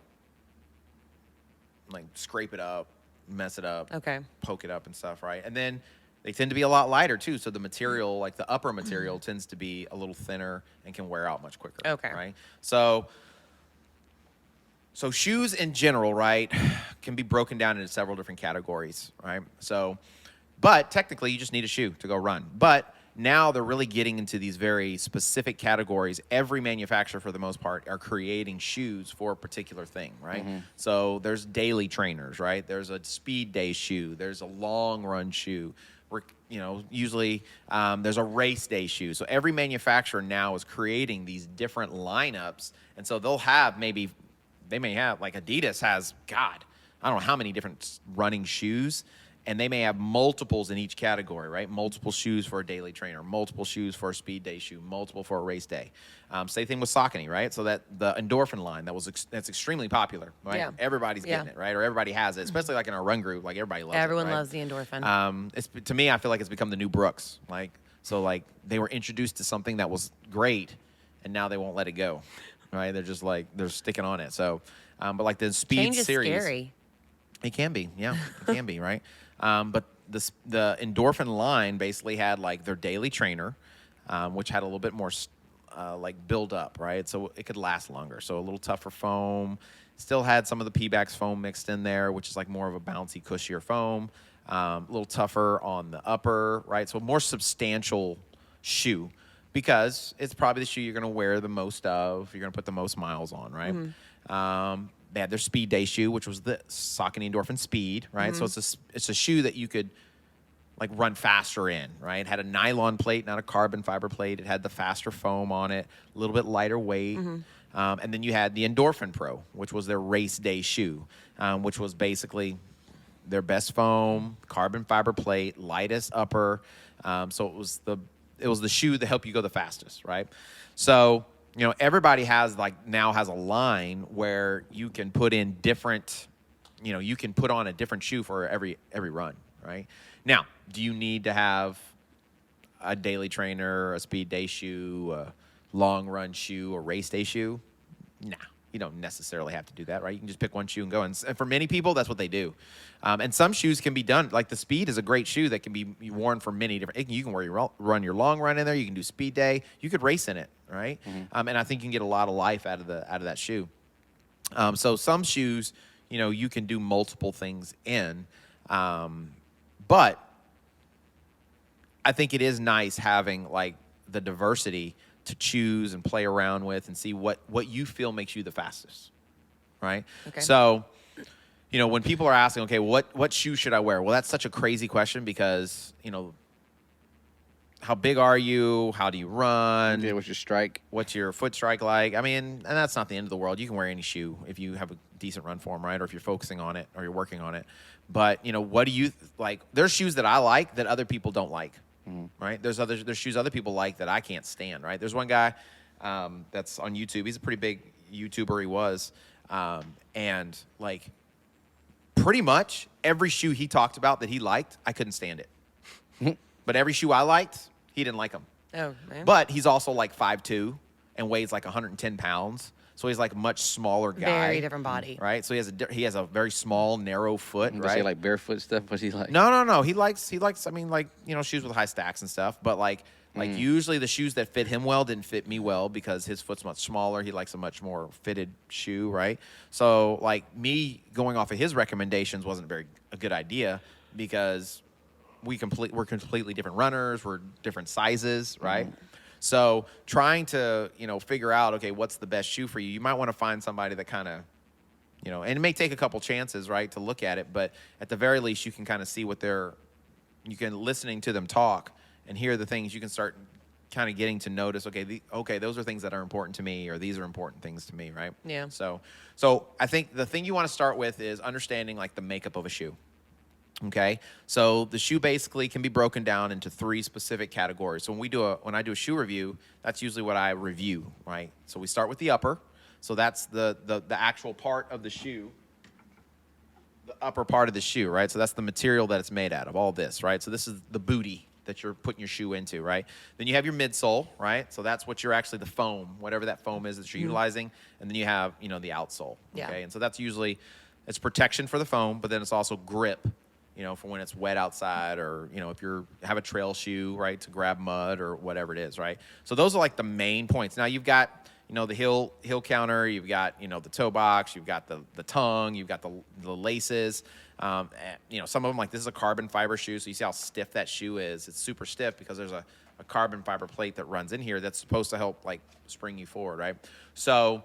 scrape it up, mess it up, Okay. poke it up and stuff, right? And then they tend to be a lot lighter too. So the material, like the upper material, tends to be a little thinner and can wear out much quicker. Okay. Right. So shoes in general, right, can be broken down into several different categories, right? So, but technically you just need a shoe to go run. But now they're really getting into these very specific categories. Every manufacturer, for the most part, are creating shoes for a particular thing, right? So there's daily trainers, right? There's a speed day shoe. There's a long run shoe. Usually there's a race day shoe. So every manufacturer now is creating these different lineups. And so they may have, like Adidas has, God, I don't know how many different running shoes. And they may have multiples in each category, right? Multiple shoes for a daily trainer, multiple shoes for a speed day shoe, multiple for a race day. Same thing with Saucony, right? So that the endorphin line that's extremely popular, right? Yeah. Everybody's getting it, right? Or everybody has it, especially like in our run group, like everybody loves Everyone it. Right? loves the endorphin. To me, I feel like it's become the new Brooks. So they were introduced to something that was great, and now they won't let it go, right? They're just they're sticking on it. So, but like the speed Change is series, scary. it can be, yeah, it can be, right? But the endorphin line basically had like their daily trainer, which had a little bit more build up, right? So it could last longer. So a little tougher foam. Still had some of the P-Bax foam mixed in there, which is like more of a bouncy, cushier foam. A little tougher on the upper, right? So more substantial shoe because it's probably the shoe you're going to wear the most of. You're going to put the most miles on, right? They had their speed day shoe, which was the Saucony Endorphin Speed, right? So it's a shoe that you could run faster in, right? It had a nylon plate, not a carbon fiber plate. It had the faster foam on it, a little bit lighter weight. And then you had the Endorphin Pro, which was their race day shoe, which was basically their best foam, carbon fiber plate, lightest upper. So it was the shoe that helped you go the fastest, right? So everybody now has a line where you can put in different, you can put on a different shoe for every run, right? Now, do you need to have a daily trainer, a speed day shoe, a long run shoe, a race day shoe? Nah, you don't necessarily have to do that, right? You can just pick one shoe and go. And for many people, that's what they do. And some shoes can be done. Like the Speed is a great shoe that can be worn for many different. You can run your long run in there. You can do speed day. You could race in it, right? And I think you can get a lot of life out of that shoe. So some shoes, you can do multiple things in. But I think it is nice having the diversity to choose and play around with and see what you feel makes you the fastest, right? Okay. So, when people are asking, okay, what shoe should I wear? Well, that's such a crazy question because, how big are you? How do you run? Yeah, what's your strike? What's your foot strike like? I mean, and that's not the end of the world. You can wear any shoe if you have a decent run form, right? Or if you're focusing on it or you're working on it. But, what do you like? There's shoes that I like that other people don't like, right? There's shoes other people like that I can't stand, right? There's one guy that's on YouTube. He's a pretty big YouTuber. He was. And pretty much every shoe he talked about that he liked, I couldn't stand it. But every shoe I liked, he didn't like them. Oh, man. But he's also 5'2" and weighs 110 pounds. So he's a much smaller guy. Very different body. Right? So he has a very small, narrow foot, Does right? he barefoot stuff? What's he like? No. He likes shoes with high stacks and stuff. But usually the shoes that fit him well didn't fit me well because his foot's much smaller. He likes a much more fitted shoe, right? So me going off of his recommendations wasn't a good idea because we're completely different runners. We're different sizes, right? So trying to, figure out, okay, what's the best shoe for you? You might want to find somebody that kind of, and it may take a couple chances, right, to look at it. But at the very least, you can kind of see listening to them talk and here are the things you can start kind of getting to notice. Okay, those are things that are important to me, or these are important things to me, right? Yeah. So I think the thing you want to start with is understanding like the makeup of a shoe. Okay, so the shoe basically can be broken down into 3 specific categories. So when I do a shoe review, that's usually what I review, right? So we start with the upper. So that's the actual part of the shoe, the upper part of the shoe, right? So that's the material that it's made out of, all this, right? So this is the booty that you're putting your shoe into, right? Then you have your midsole, right? So that's what you're actually the foam, whatever that foam is that you're utilizing, and then you have the outsole, okay? Yeah. And so that's usually it's protection for the foam, but then it's also grip. For when it's wet outside, or, if you have a trail shoe, right, to grab mud or whatever it is, right? So those are like the main points. Now you've got, the heel counter, you've got, the toe box, you've got the tongue, you've got the laces. Some of them, like this is a carbon fiber shoe, so you see how stiff that shoe is. It's super stiff because there's a carbon fiber plate that runs in here that's supposed to help like spring you forward, right? So,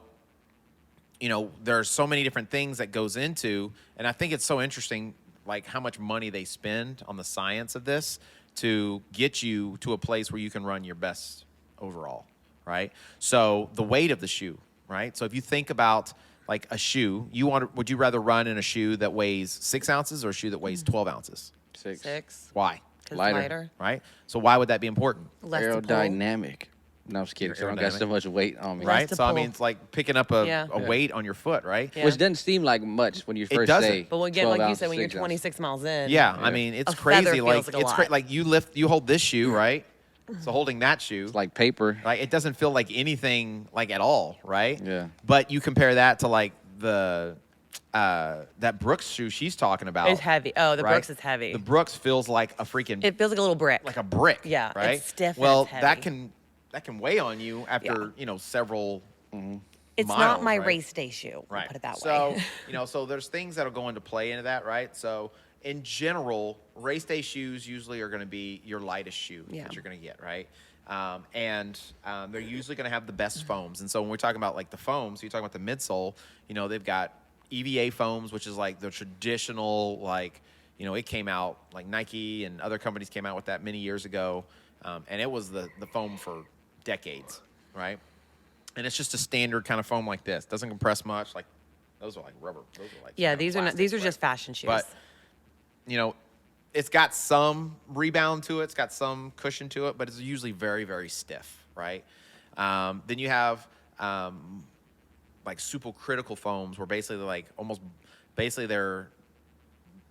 there's so many different things that goes into, and I think it's so interesting, like how much money they spend on the science of this to get you to a place where you can run your best overall, right? So the weight of the shoe, right? So if you think about like a shoe, would you rather run in a shoe that weighs 6 ounces or a shoe that weighs 12 ounces? 6. Why? 'Cause Lighter. Right? So why would that be important? Less to pull. Aerodynamic. No, I'm just kidding. So I don't got so much weight on me. Right? to So I pull. mean, it's like picking up a Yeah. weight on your foot, right? Yeah. Which doesn't seem like much when you first doesn't. say. But again, 12 like you ounces, said, when you're 6 ounces. 26 miles in. Yeah, I mean, it's A feather crazy. feels Like like a it's lot. like you hold this shoe, right? So holding that shoe, It's like paper. right? It doesn't feel like anything like at all, right? Yeah. But you compare that to like that Brooks shoe she's talking about. It's heavy. Oh, the right? Brooks is heavy. The Brooks feels like a freaking It feels like a little brick. like a brick. Yeah, right. it's stiff and Well, it's that heavy. can weigh on you after several. It's miles, not my right? race day shoe. I'll Right. put it that so, way. so there's things that'll go into play into that, right? So in general, race day shoes usually are going to be your lightest shoe Yeah. that you're going to get, right? They're usually going to have the best foams. And so when we're talking about like the foams, you're talking about the midsole, they've got EVA foams, which is like the traditional, like, it came out, like Nike and other companies came out with that many years ago. And it was the foam for decades, right? And it's just a standard kind of foam like this. Doesn't compress much. Like those are like rubber. Those are like Yeah, these are not. plastic, These are right? just fashion shoes. But it's got some rebound to it. It's got some cushion to it, but it's usually very, very stiff, right? Then you have like supercritical foams, where basically they're like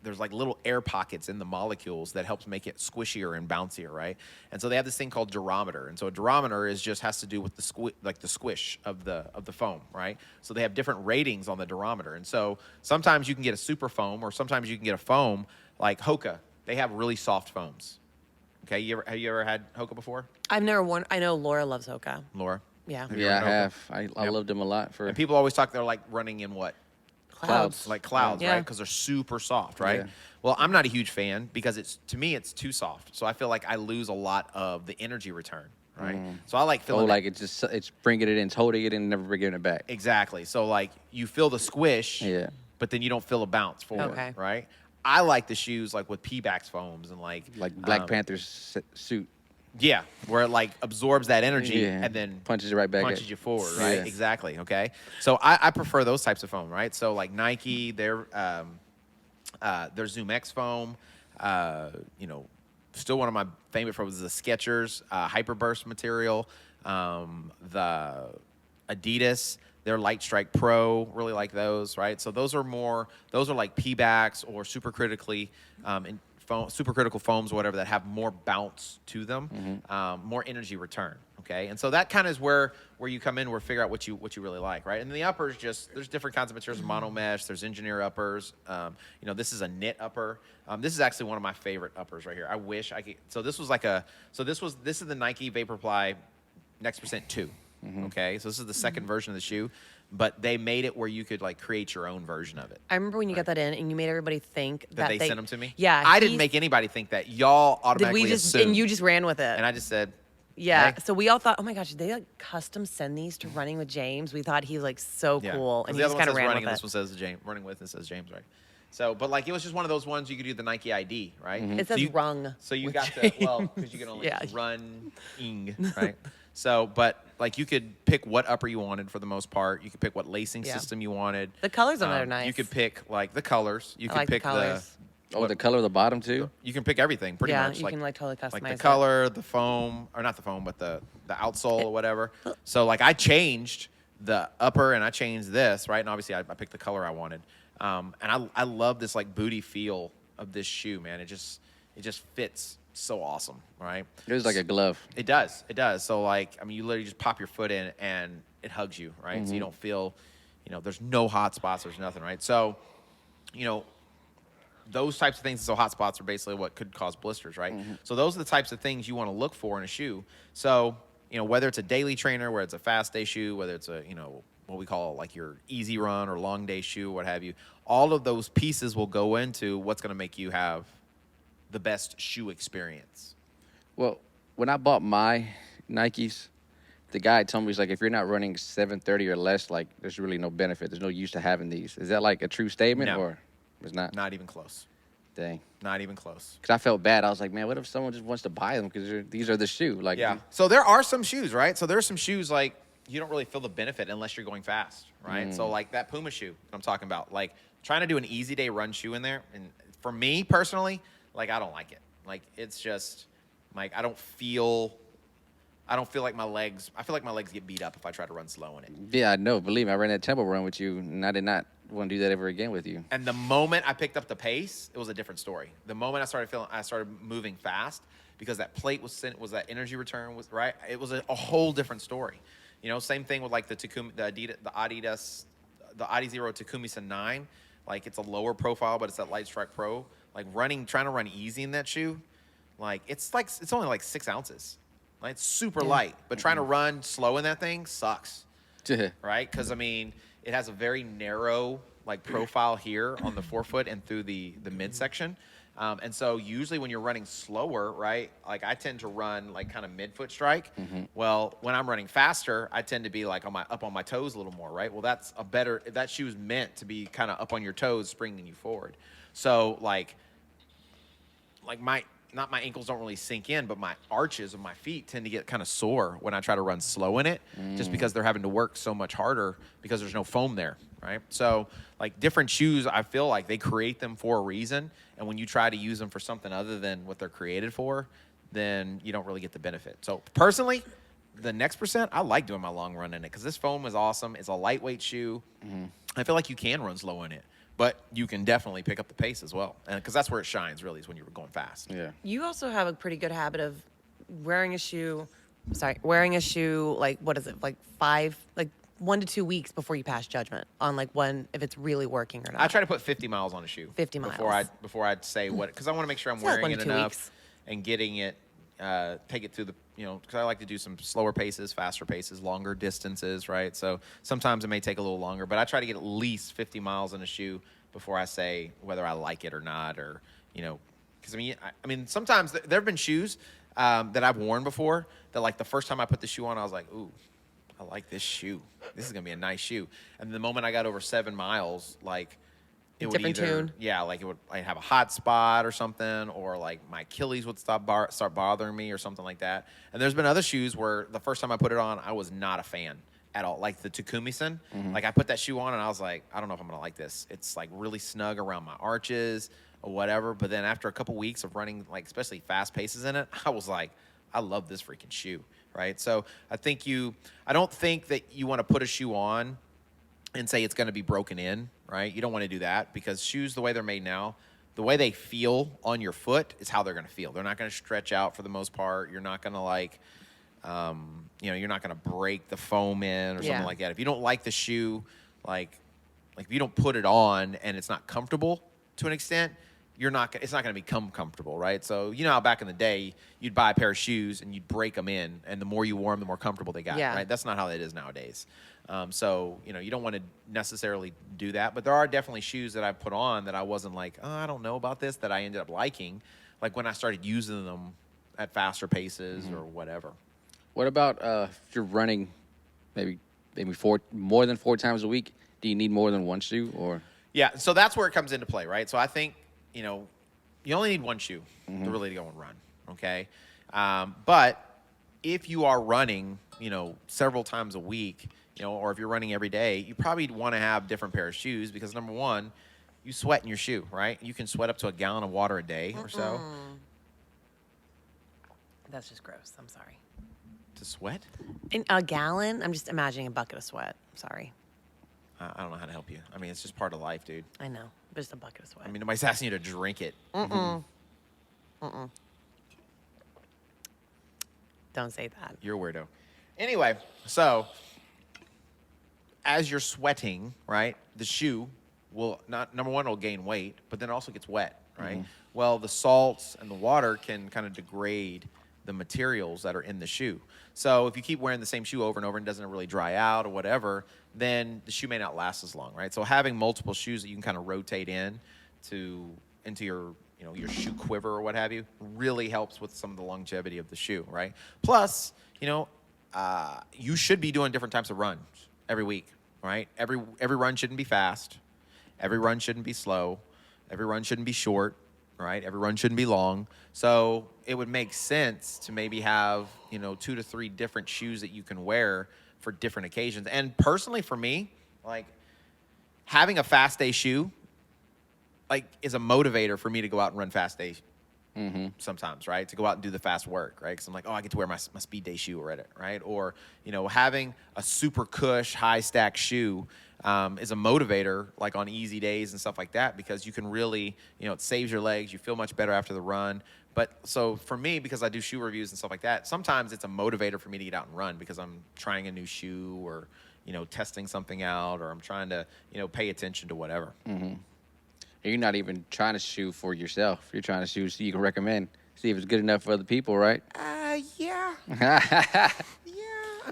there's like little air pockets in the molecules that helps make it squishier and bouncier, right? And so they have this thing called durometer. And so a durometer has to do with the squish of the foam, right? So they have different ratings on the durometer. And so sometimes you can get a super foam, or sometimes you can get a foam like Hoka. They have really soft foams. Okay, have you ever had Hoka before, I've never worn. I know Laura loves Hoka. Laura? Yeah. you Yeah, I ever known have. I Yep. loved them a lot for. And people always talk they're like running in what? Clouds. Like clouds, Yeah. right? Because they're super soft, right? Yeah. Well, I'm not a huge fan because to me it's too soft. So I feel like I lose a lot of the energy return, right? So I like Oh, feeling like it's bringing it in, it's holding it in, and never bringing it back. exactly. So like you feel the squish, Yeah. but then you don't feel a bounce forward, Okay. right? I like the shoes like with P-backs foams and like Black Panther's suit. Yeah, where it like absorbs that energy Yeah. and then Punches it right back punches at- you forward, right? Yeah. Exactly. Okay. So I prefer those types of foam, right? So like Nike, their Zoom X foam, still one of my favorite foams is the Skechers Hyperburst material, the Adidas. Their Light Strike Pro, really like those, right? So those are like P-backs or supercritical foams or whatever that have more bounce to them, more energy return. Okay, and so that kind of is where you come in, where figure out what you really like, right? And then the uppers, there's different kinds of materials, mono mesh. There's engineer uppers. This is a knit upper. This is actually one of my favorite uppers right here. I wish I could. So this is the Nike Vaporfly Next Percent 2. Okay, so this is the second version of the shoe, but they made it where you could like create your own version of it. I remember when you got that in, and you made everybody think That they sent them to me. Yeah. I didn't make anybody think that. Y'all Did automatically we just? assumed. And you just ran with it. And I just said, Yeah. Hey. So we all thought, oh my gosh, did they like custom send these to Running with James? We thought he's like so yeah. cool, 'Cause and the he other just one kind says of ran running, with and it. this one says James. Running with, and it says James, right? So, but like it was just one of those ones you could do the Nike ID, right? It says rung. So you with got to, J. well, because you can only Yeah. run-ing, right? So, but like you could pick what upper you wanted for the most part. You could pick what lacing Yeah. system you wanted. The colors on that are nice. You could pick like the colors. You I could like pick the colors. Oh, the color of the bottom too. You can pick everything pretty Yeah, much. you can like totally customize like the it. color, the foam, or not the foam, but the outsole or whatever. So like I changed the upper and I changed this, right? And obviously I picked the color I wanted. And I love this like booty feel of this shoe, man. It just fits so awesome, right? It was like a glove. It does. It does. So like, I mean, you literally just pop your foot in and it hugs you, right? So you don't feel, there's no hot spots. There's nothing, right? So, those types of things, so hot spots are basically what could cause blisters, right? So those are the types of things you want to look for in a shoe. So, whether it's a daily trainer, whether it's a fast day shoe, whether it's a, what we call like your easy run or long day shoe, what have you, all of those pieces will go into what's going to make you have the best shoe experience. Well, when I bought my Nikes, the guy told me, he's like, if you're not running 730 or less, like there's really no benefit. There's no use to having these. Is that like a true statement No. or it's not? Not even close. Dang. Not even close. Because I felt bad. I was like, man, what if someone just wants to buy them because these are the shoe? Like, Yeah. So there are some shoes, right? So there are some shoes like you don't really feel the benefit unless you're going fast, right? So like that Puma shoe I'm talking about, like trying to do an easy day run shoe in there. And for me personally, like I don't like it. Like it's just like I don't feel like my legs. I feel like my legs get beat up if I try to run slow in it. Yeah, I know. Believe me, I ran that tempo run with you, and I did not want to do that ever again with you. And the moment I picked up the pace, it was a different story. The moment I started moving fast because that plate was that energy return was right. It was a whole different story. Same thing with like the Adidas Adizero Takumi 9. Like it's a lower profile, but it's that Light Strike Pro. Like trying to run easy in that shoe, like it's only like 6 ounces. Like it's super light, but trying to run slow in that thing sucks, right? Because I mean, it has a very narrow like profile here on the forefoot and through the midsection. And so usually when you're running slower, right, like I tend to run like kind of midfoot strike. Well, when I'm running faster, I tend to be like up on my toes a little more, right? Well, that shoe is meant to be kind of up on your toes, springing you forward. So like my ankles don't really sink in, but my arches of my feet tend to get kind of sore when I try to run slow in it, just because they're having to work so much harder because there's no foam there, right? So like different shoes, I feel like they create them for a reason, and when you try to use them for something other than what they're created for, then you don't really get the benefit. So personally, the next percent, I like doing my long run in it because this foam is awesome. It's a lightweight shoe. I feel like you can run slow in it, but you can definitely pick up the pace as well, and because that's where it shines really is when you're going fast. Yeah. You also have a pretty good habit of wearing a shoe like what is it, like 1 to 2 weeks before you pass judgment on like if it's really working or not. I try to put 50 miles on a shoe. 50 before I'd say what, because I want to make sure I'm It's like wearing 1 it to 2 enough weeks. and getting it, take it through the, because I like to do some slower paces, faster paces, longer distances, right? So sometimes it may take a little longer, but I try to get at least 50 miles in a shoe before I say whether I like it or not, or because I mean sometimes there have been shoes that I've worn before that like the first time I put the shoe on, I was like, ooh, I like this shoe. This is gonna be a nice shoe. And the moment I got over 7 miles, like it would Different either, tune. yeah, like I'd have a hot spot or something, or like my Achilles would start bothering me or something like that. And there's been other shoes where the first time I put it on, I was not a fan at all. Like the Takumi. Like I put that shoe on and I was like, I don't know if I'm gonna like this. It's like really snug around my arches or whatever. But then after a couple weeks of running, like especially fast paces in it, I was like, I love this freaking shoe, right? So I don't think that you want to put a shoe on and say it's going to be broken in, right? You don't want to do that because shoes, the way they're made now, the way they feel on your foot is how they're going to feel. They're not going to stretch out for the most part. You're not going to like, you're not going to break the foam in or something like that. If you don't like the shoe, like if you don't put it on and it's not comfortable to an extent, it's not going to become comfortable, right? So how back in the day, you'd buy a pair of shoes and you'd break them in, and the more you wore them, the more comfortable they got, right? That's not how it is nowadays. So, you don't want to necessarily do that, but there are definitely shoes that I've put on that I wasn't like, oh, I don't know about this, that I ended up liking, like when I started using them at faster paces or whatever. What about if you're running maybe more than 4 times a week? Do you need more than one shoe or? Yeah, so that's where it comes into play, right? So I think, you know, you only need one shoe to really go and run, okay? But if you are running, you know, several times a week, you know, or if you're running every day, you probably want to have different pair of shoes because number one, you sweat in your shoe, right? You can sweat up to a gallon of water a day or so. That's just gross. I'm sorry. To sweat? In a gallon? I'm just imagining a bucket of sweat. Sorry. I don't know how to help you. I mean, it's just part of life, dude. I know. But just a bucket of sweat. I mean, nobody's asking you to drink it. Don't say that. You're a weirdo. Anyway, so as you're sweating, right, the shoe will not, number one, it'll gain weight, but then it also gets wet, right? Well, the salts and the water can kind of degrade the materials that are in the shoe. So if you keep wearing the same shoe over and over and it doesn't really dry out or whatever, then the shoe may not last as long, right? So having multiple shoes that you can kind of rotate into your, you know, your shoe quiver or what have you really helps with some of the longevity of the shoe, right? Plus, you know, you should be doing different types of runs every week, right? Every run shouldn't be fast. Every run shouldn't be slow. Every run shouldn't be short, right? Every run shouldn't be long. So it would make sense to maybe have, you know, 2 to 3 different shoes that you can wear for different occasions. And personally for me, like having a fast day shoe, like is a motivator for me to go out and run fast day sometimes, right? To go out and do the fast work, right? Because I'm like, oh, I get to wear my speed day shoe right? Or, you know, having a super cush high stack shoe is a motivator like on easy days and stuff like that because you can really, you know, it saves your legs. You feel much better after the run. But so for me, because I do shoe reviews and stuff like that, sometimes it's a motivator for me to get out and run because I'm trying a new shoe or, you know, testing something out or I'm trying to, you know, pay attention to whatever. You're not even trying to shoe for yourself. You're trying to shoe so you can recommend, see if it's good enough for other people, right? Yeah. I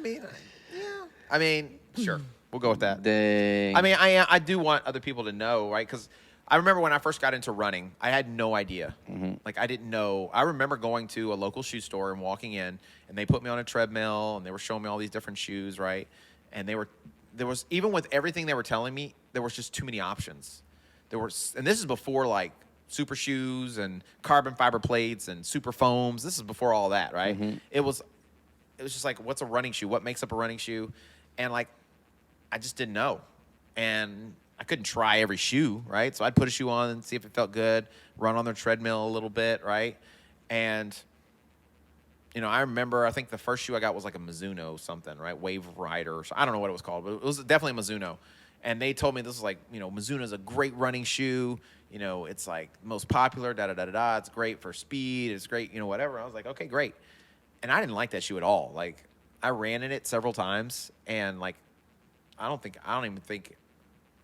mean, sure. We'll go with that. Dang. I mean, I do want other people to know, right? Because I remember when I first got into running, I had no idea. Like, I didn't know. I remember going to a local shoe store and walking in, and they put me on a treadmill, and they were showing me all these different shoes, right? And there was, even with everything they were telling me, there was just too many options. And this is before, like, super shoes and carbon fiber plates and super foams. This is before all that, right? It was just like, what's a running shoe? What makes up a running shoe? And, like, I just didn't know. And I couldn't try every shoe, right? So I'd put a shoe on and see if it felt good, run on the treadmill a little bit, right? And, you know, I remember, I think the first shoe I got was like a Mizuno something, right? Wave Rider or something. I don't know what it was called, but it was definitely a Mizuno. And they told me this was like, you know, Mizuno's a great running shoe. You know, it's like most popular, da-da-da-da-da. It's great for speed. It's great, you know, whatever. I was like, okay, great. And I didn't like that shoe at all. Like, I ran in it several times, and, like, I don't even think,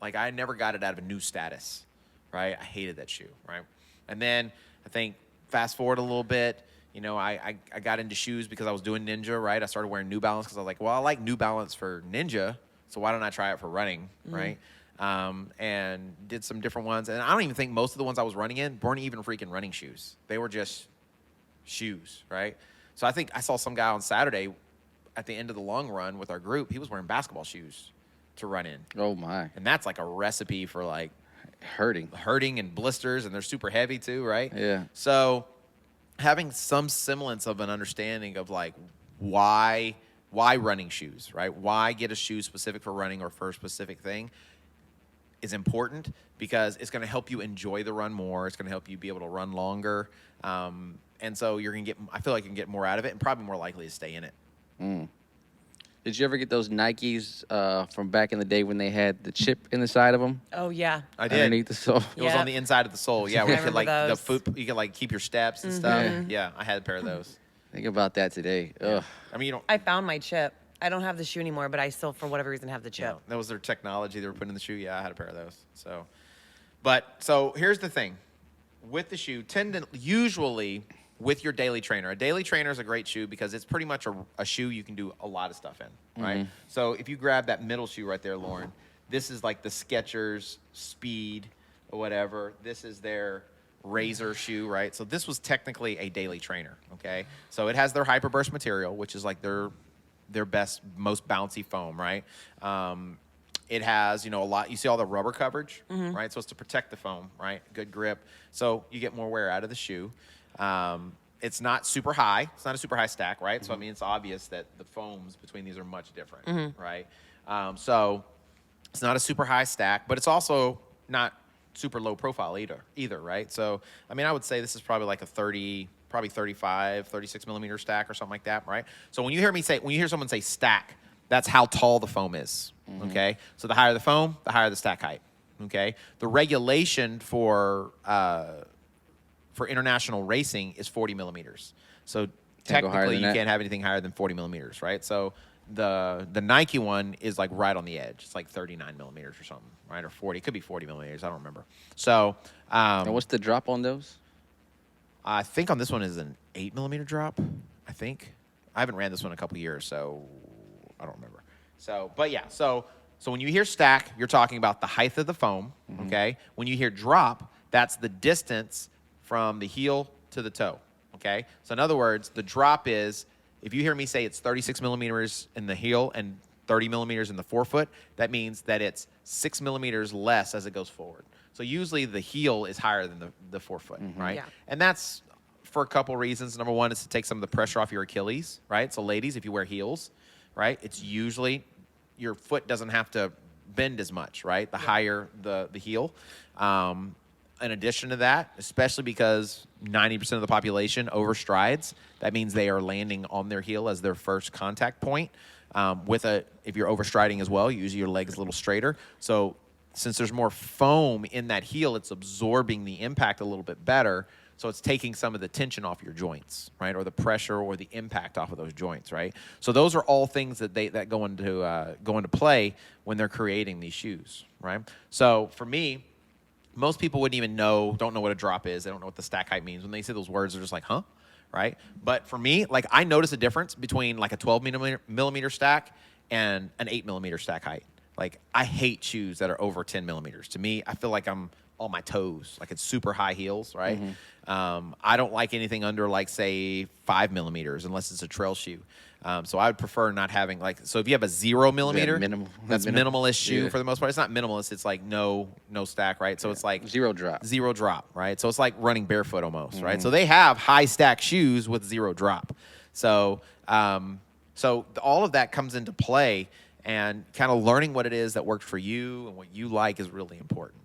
like, I never got it out of a new status, right? I hated that shoe, right? And then I think fast forward a little bit, you know, I got into shoes because I was doing Ninja, right? I started wearing New Balance because I was like, well, I like New Balance for Ninja, so why don't I try it for running, right? And did some different ones. And I don't even think most of the ones I was running in weren't even freaking running shoes. They were just shoes, right? So I think I saw some guy on Saturday at the end of the long run with our group. He was wearing basketball shoes to run in. Oh, my. And that's like a recipe for, like, Hurting and blisters, and they're super heavy too, right? Yeah. So having some semblance of an understanding of, like, why running shoes, right? Why get a shoe specific for running or for a specific thing is important because it's going to help you enjoy the run more. It's going to help you be able to run longer. And so I feel like you can get more out of it and probably more likely to stay in it. Did you ever get those Nikes from back in the day when they had the chip in the side of them? Oh, yeah. I did. Underneath the sole. It was on the inside of the sole. Yeah, where you could, like, those. you could, like, keep your steps and stuff. Yeah, I had a pair of those. Think about that today. Ugh. I mean, you don't. I found my chip. I don't have the shoe anymore, but I still, for whatever reason, have the chip. That was their technology they were putting in the shoe. Yeah, I had a pair of those. So here's the thing. With the shoe, usually with your daily trainer. A daily trainer is a great shoe because it's pretty much a shoe you can do a lot of stuff in, right? So if you grab that middle shoe right there, Lauren, this is like the Skechers Speed or whatever. This is their Razor shoe, right? So this was technically a daily trainer, okay? So it has their Hyperburst material, which is like their best, most bouncy foam, right? It has, a lot. You see all the rubber coverage, right? So it's to protect the foam, right? Good grip. So you get more wear out of the shoe. It's not super high. It's not a super high stack, right? So I mean, it's obvious that the foams between these are much different, right? So it's not a super high stack, but it's also not super low profile either, right? So I mean, I would say this is probably like a 35, 36 millimeter stack or something like that, right? So when you hear someone say stack, that's how tall the foam is, okay? So the higher the foam, the higher the stack height, okay? The regulation for international racing is 40 millimeters. So technically you can't have anything higher than 40 millimeters, right? So the Nike one is like right on the edge. It's like 39 millimeters or something, right? Or 40. It could be 40 millimeters. I don't remember. So And what's the drop on those? I think on this one is an 8 millimeter drop, I think. I haven't ran this one in a couple years, so I don't remember. So, but yeah, so when you hear stack, you're talking about the height of the foam, okay? When you hear drop, that's the distance from the heel to the toe, okay? So in other words, the drop is, if you hear me say it's 36 millimeters in the heel and 30 millimeters in the forefoot, that means that it's 6 millimeters less as it goes forward. So usually the heel is higher than the forefoot, right? Yeah. And that's for a couple reasons. Number one is to take some of the pressure off your Achilles, right? So ladies, if you wear heels, right, it's usually your foot doesn't have to bend as much, right? The higher the heel. In addition to that, especially because 90% of the population overstrides, that means they are landing on their heel as their first contact point. If you're overstriding as well, usually your leg is a little straighter. So since there's more foam in that heel, it's absorbing the impact a little bit better. So it's taking some of the tension off your joints, right, or the pressure or the impact off of those joints, right. So those are all things that go into play when they're creating these shoes, right. So for me, most people wouldn't even don't know what a drop is. They don't know what the stack height means. When they say those words, they're just like, huh, right. But for me, like I notice a difference between like a 12 millimeter stack and an 8 millimeter stack height. Like I hate shoes that are over 10 millimeters. To me, I feel like I'm on my toes, like it's super high heels, right? I don't like anything under like say 5 millimeters unless it's a trail shoe. So I would prefer not having so if you have a 0 millimeter, that's minimalist shoe for the most part. It's not minimalist, it's like no stack, right? So it's like zero drop, right? So it's like running barefoot almost, right? So they have high stack shoes with 0 drop. So all of that comes into play, and kind of learning what it is that worked for you and what you like is really important.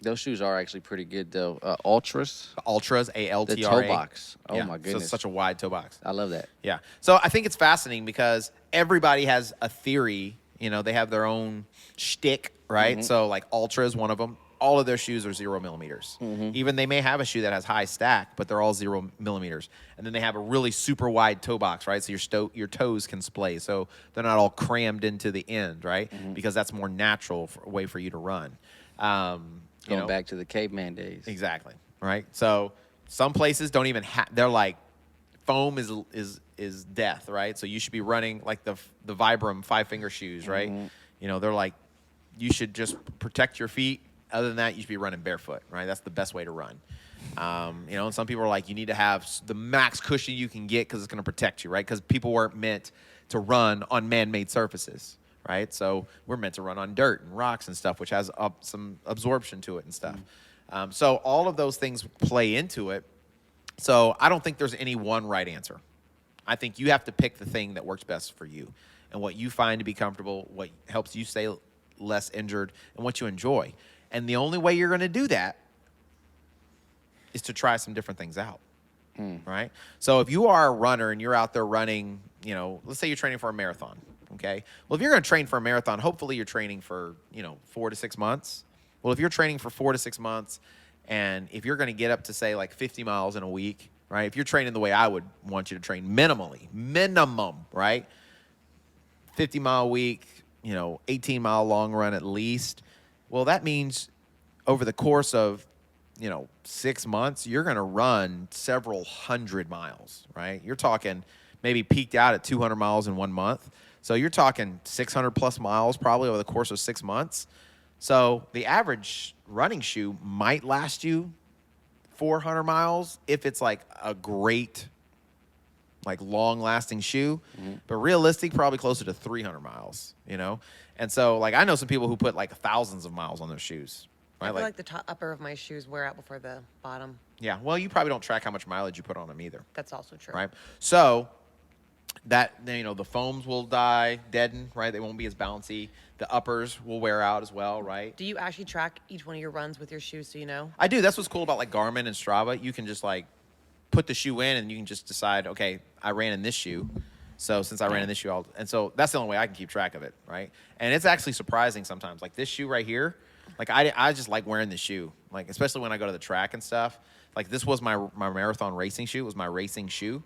Those shoes are actually pretty good, though. Ultras. The Ultras, ALTRA. The toe box. Oh, yeah. my goodness. So it's such a wide toe box. I love that. Yeah. So I think it's fascinating because everybody has a theory. They have their own shtick, right? So like Ultra is one of them. All of their shoes are 0 millimeters. Even they may have a shoe that has high stack, but they're all 0 millimeters. And then they have a really super wide toe box, right? So your toes can splay. So they're not all crammed into the end, right? Because that's more natural way for you to run. Going back to the caveman days. Exactly, right? So some places don't even they're like, foam is death, right? So you should be running like the Vibram 5-finger shoes, right? They're like, you should just protect your feet. Other than that, you should be running barefoot, right? That's the best way to run. And some people are like, you need to have the max cushion you can get because it's going to protect you, right? Because people weren't meant to run on man-made surfaces, right? So we're meant to run on dirt and rocks and stuff, which has some absorption to it and stuff. So all of those things play into it. So I don't think there's any one right answer. I think you have to pick the thing that works best for you and what you find to be comfortable, what helps you stay less injured, and what you enjoy. And the only way you're going to do that is to try some different things out, right? So if you are a runner and you're out there running, let's say you're training for a marathon, okay? Well, if you're going to train for a marathon, hopefully you're training for, 4 to 6 months. Well, if you're training for 4 to 6 months, and if you're going to get up to, say, like 50 miles in a week, right? If you're training the way I would want you to train minimum, right? 50-mile week, 18-mile long run at least. Well, that means over the course of, 6 months, you're going to run several hundred miles, right? You're talking maybe peaked out at 200 miles in 1 month. So you're talking 600 plus miles probably over the course of 6 months. So the average running shoe might last you 400 miles if it's like a great like long-lasting shoe, but realistic, probably closer to 300 miles, you know? And so, like, I know some people who put, like, thousands of miles on their shoes, I right? feel like the top upper of my shoes wear out before the bottom. Yeah, well, you probably don't track how much mileage you put on them either, That's also true. right? So, that, you know, the foams will deaden, right? They won't be as bouncy. The uppers will wear out as well, right? Do you actually track each one of your runs with your shoes so you know? I do. That's what's cool about, like, Garmin and Strava. You can just, like, put the shoe in and you can just decide, okay, I ran in this shoe. So since I ran in this shoe, and so that's the only way I can keep track of it, right? And it's actually surprising sometimes. Like this shoe right here, like I just like wearing this shoe, like especially when I go to the track and stuff. Like this was my marathon racing shoe. It was my racing shoe,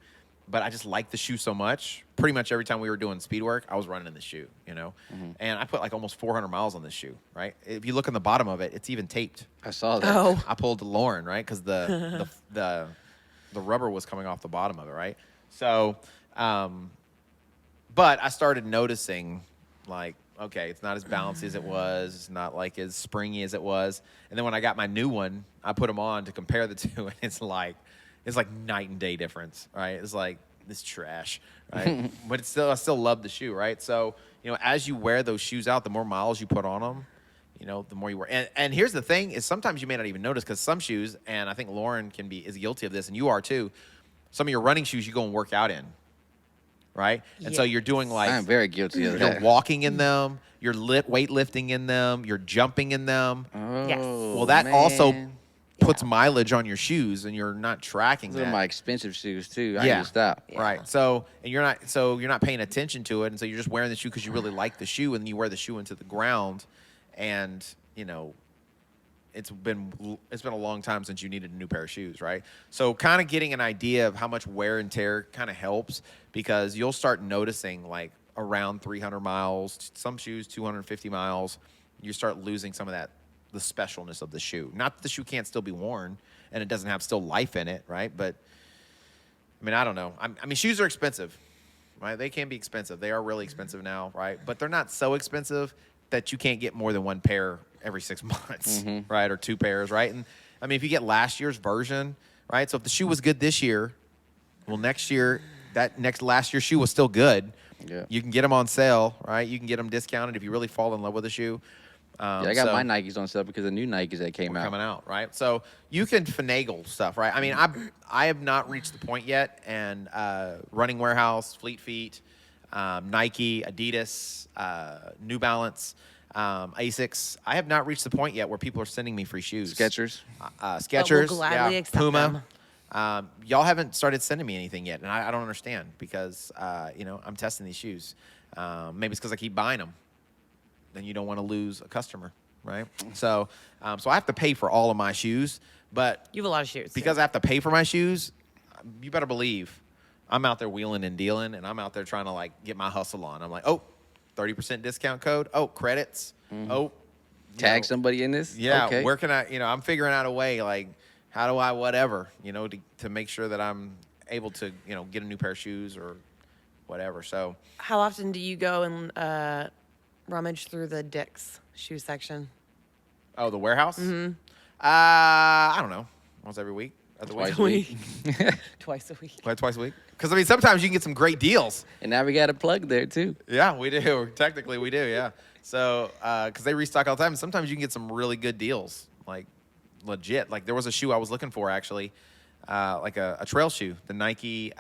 but I just like the shoe so much. Pretty much every time we were doing speed work, I was running in this shoe, you know? And I put like almost 400 miles on this shoe, right? If you look on the bottom of it, it's even taped. I saw that. Oh. I pulled Lauren, right? Because the rubber was coming off the bottom of it, right? So, but I started noticing, like, okay, it's not as bouncy as it was. It's not like as springy as it was. And then when I got my new one, I put them on to compare the two, and it's like night and day difference, right? It's like this trash, right? But it's still, I still love the shoe, right? So, you know, as you wear those shoes out, the more miles you put on them, you know, the more you wear. And here's the thing is sometimes you may not even notice because some shoes, and I think Lauren is guilty of this, and you are too, some of your running shoes you go and work out in, right? And so you're doing like, I'm very guilty of you're that. walking in them, you're weightlifting in them, you're jumping in them. Oh, Yes. Well, that also puts mileage on your shoes, and you're not tracking Those are that. my expensive shoes too. I Yeah. need to stop. Right. So, and you're not paying attention to it, and so you're just wearing the shoe because you really like the shoe, and then you wear the shoe into the ground, and you know, it's been a long time since you needed a new pair of shoes, right? So, kind of getting an idea of how much wear and tear kind of helps because you'll start noticing like around 300 miles, some shoes 250 miles, you start losing some of that the specialness of the shoe. Not that the shoe can't still be worn and it doesn't have still life in it, right? But I mean, I don't know. I mean, shoes are expensive, right? They can be expensive. They are really expensive now, right? But they're not so expensive that you can't get more than one pair every 6 months, right? Or two pairs, right? And I mean, if you get last year's version, right? So if the shoe was good this year, well, next year, last year's shoe was still good. Yeah. You can get them on sale, right? You can get them discounted if you really fall in love with the shoe. I got my Nikes on sale because the new Nikes that came out. Coming out, right? So you can finagle stuff, right? I mean, I have not reached the point yet, and Running Warehouse, Fleet Feet, Nike, Adidas, New Balance, Asics. I have not reached the point yet where people are sending me free shoes. Skechers. Skechers, We'll gladly yeah, accept Puma. them. Y'all haven't started sending me anything yet, and I don't understand because you know, I'm testing these shoes. Maybe it's because I keep buying them. Then you don't want to lose a customer, right? So, so I have to pay for all of my shoes, but You have a lot of shoes. because I have to pay for my shoes, you better believe I'm out there wheeling and dealing, and I'm out there trying to like get my hustle on. I'm like, oh, 30% discount code. Oh, credits. Oh, Tag somebody in this? yeah. Okay. Where can I? You know, I'm figuring out a way. Like, how do I whatever? You know, to make sure that I'm able to get a new pair of shoes or whatever. So How often do you go and rummage through the Dick's shoe section? oh, the warehouse. I don't know. Once every week. Twice a week. Twice a week. Twice a week. Because I mean, sometimes you can get some great deals. And now we got a plug there too. Yeah, we do. Technically, we do. Yeah. So, because they restock all the time, and sometimes you can get some really good deals, like legit. Like there was a shoe I was looking for actually, like a trail shoe, the Nike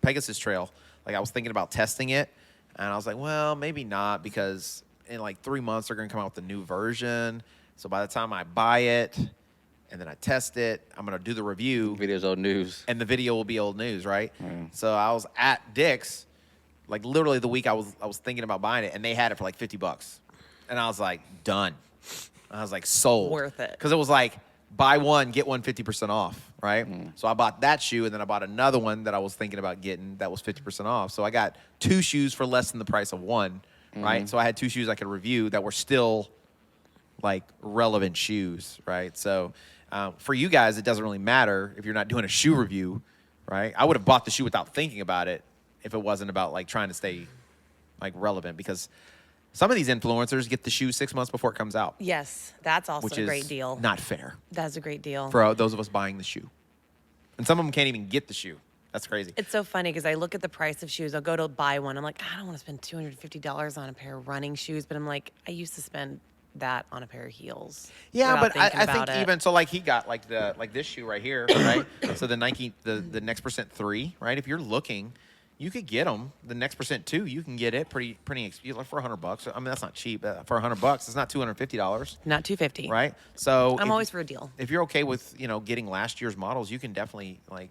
Pegasus Trail. Like I was thinking about testing it, and I was like, well, maybe not because in like 3 months they're gonna come out with a new version. So by the time I buy it, and then I test it, I'm gonna do the review. Video's old news. And the video will be old news, right? So I was at Dick's, like literally the week I was thinking about buying it, and they had it for like $50, and I was like, done. I was like, sold. Worth it. Because it was like buy one get one 50% off, right? So I bought that shoe, and then I bought another one that I was thinking about getting that was 50% off. So I got 2 shoes for less than the price of one, right? So I had 2 shoes I could review that were still like relevant shoes, right? So for you guys, it doesn't really matter if you're not doing a shoe review, right? I would have bought the shoe without thinking about it if it wasn't about like trying to stay like relevant, because some of these influencers get the shoe 6 months before it comes out, Yes, that's also which a is great deal. not fair That's a great deal. for those of us buying the shoe. And some of them can't even get the shoe That's crazy. It's so funny because I look at the price of shoes. I'll go to buy one. I'm like, I don't want to spend $250 on a pair of running shoes, but I'm like, I used to spend that on a pair of heels. Yeah, without but I thinking think about it. even so, like he got like this shoe right here, right? So the Nike, the Next Percent 3, right? If you're looking, you could get them. The Next Percent 2, you can get it pretty like for $100. I mean, that's not cheap. For $100, it's not $250, Not $250. right? So I'm always for a deal. If you're okay with getting last year's models, you can definitely like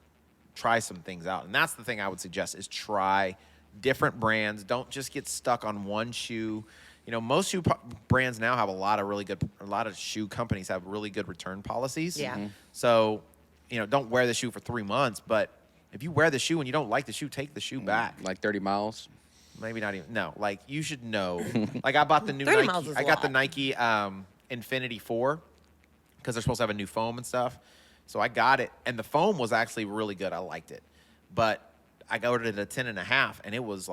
try some things out. And that's the thing I would suggest is try different brands. Don't just get stuck on one shoe. Most shoe brands now have a lot of shoe companies have really good return policies. Yeah. So, don't wear the shoe for 3 months, but if you wear the shoe and you don't like the shoe, take the shoe back. Like 30 miles. Maybe not even. No, like you should know. Like I bought the new 30 miles Nike. is I a got the lot. Nike Infinity 4 because they're supposed to have a new foam and stuff. So I got it, and the foam was actually really good. I liked it, but I ordered it at 10.5, and it was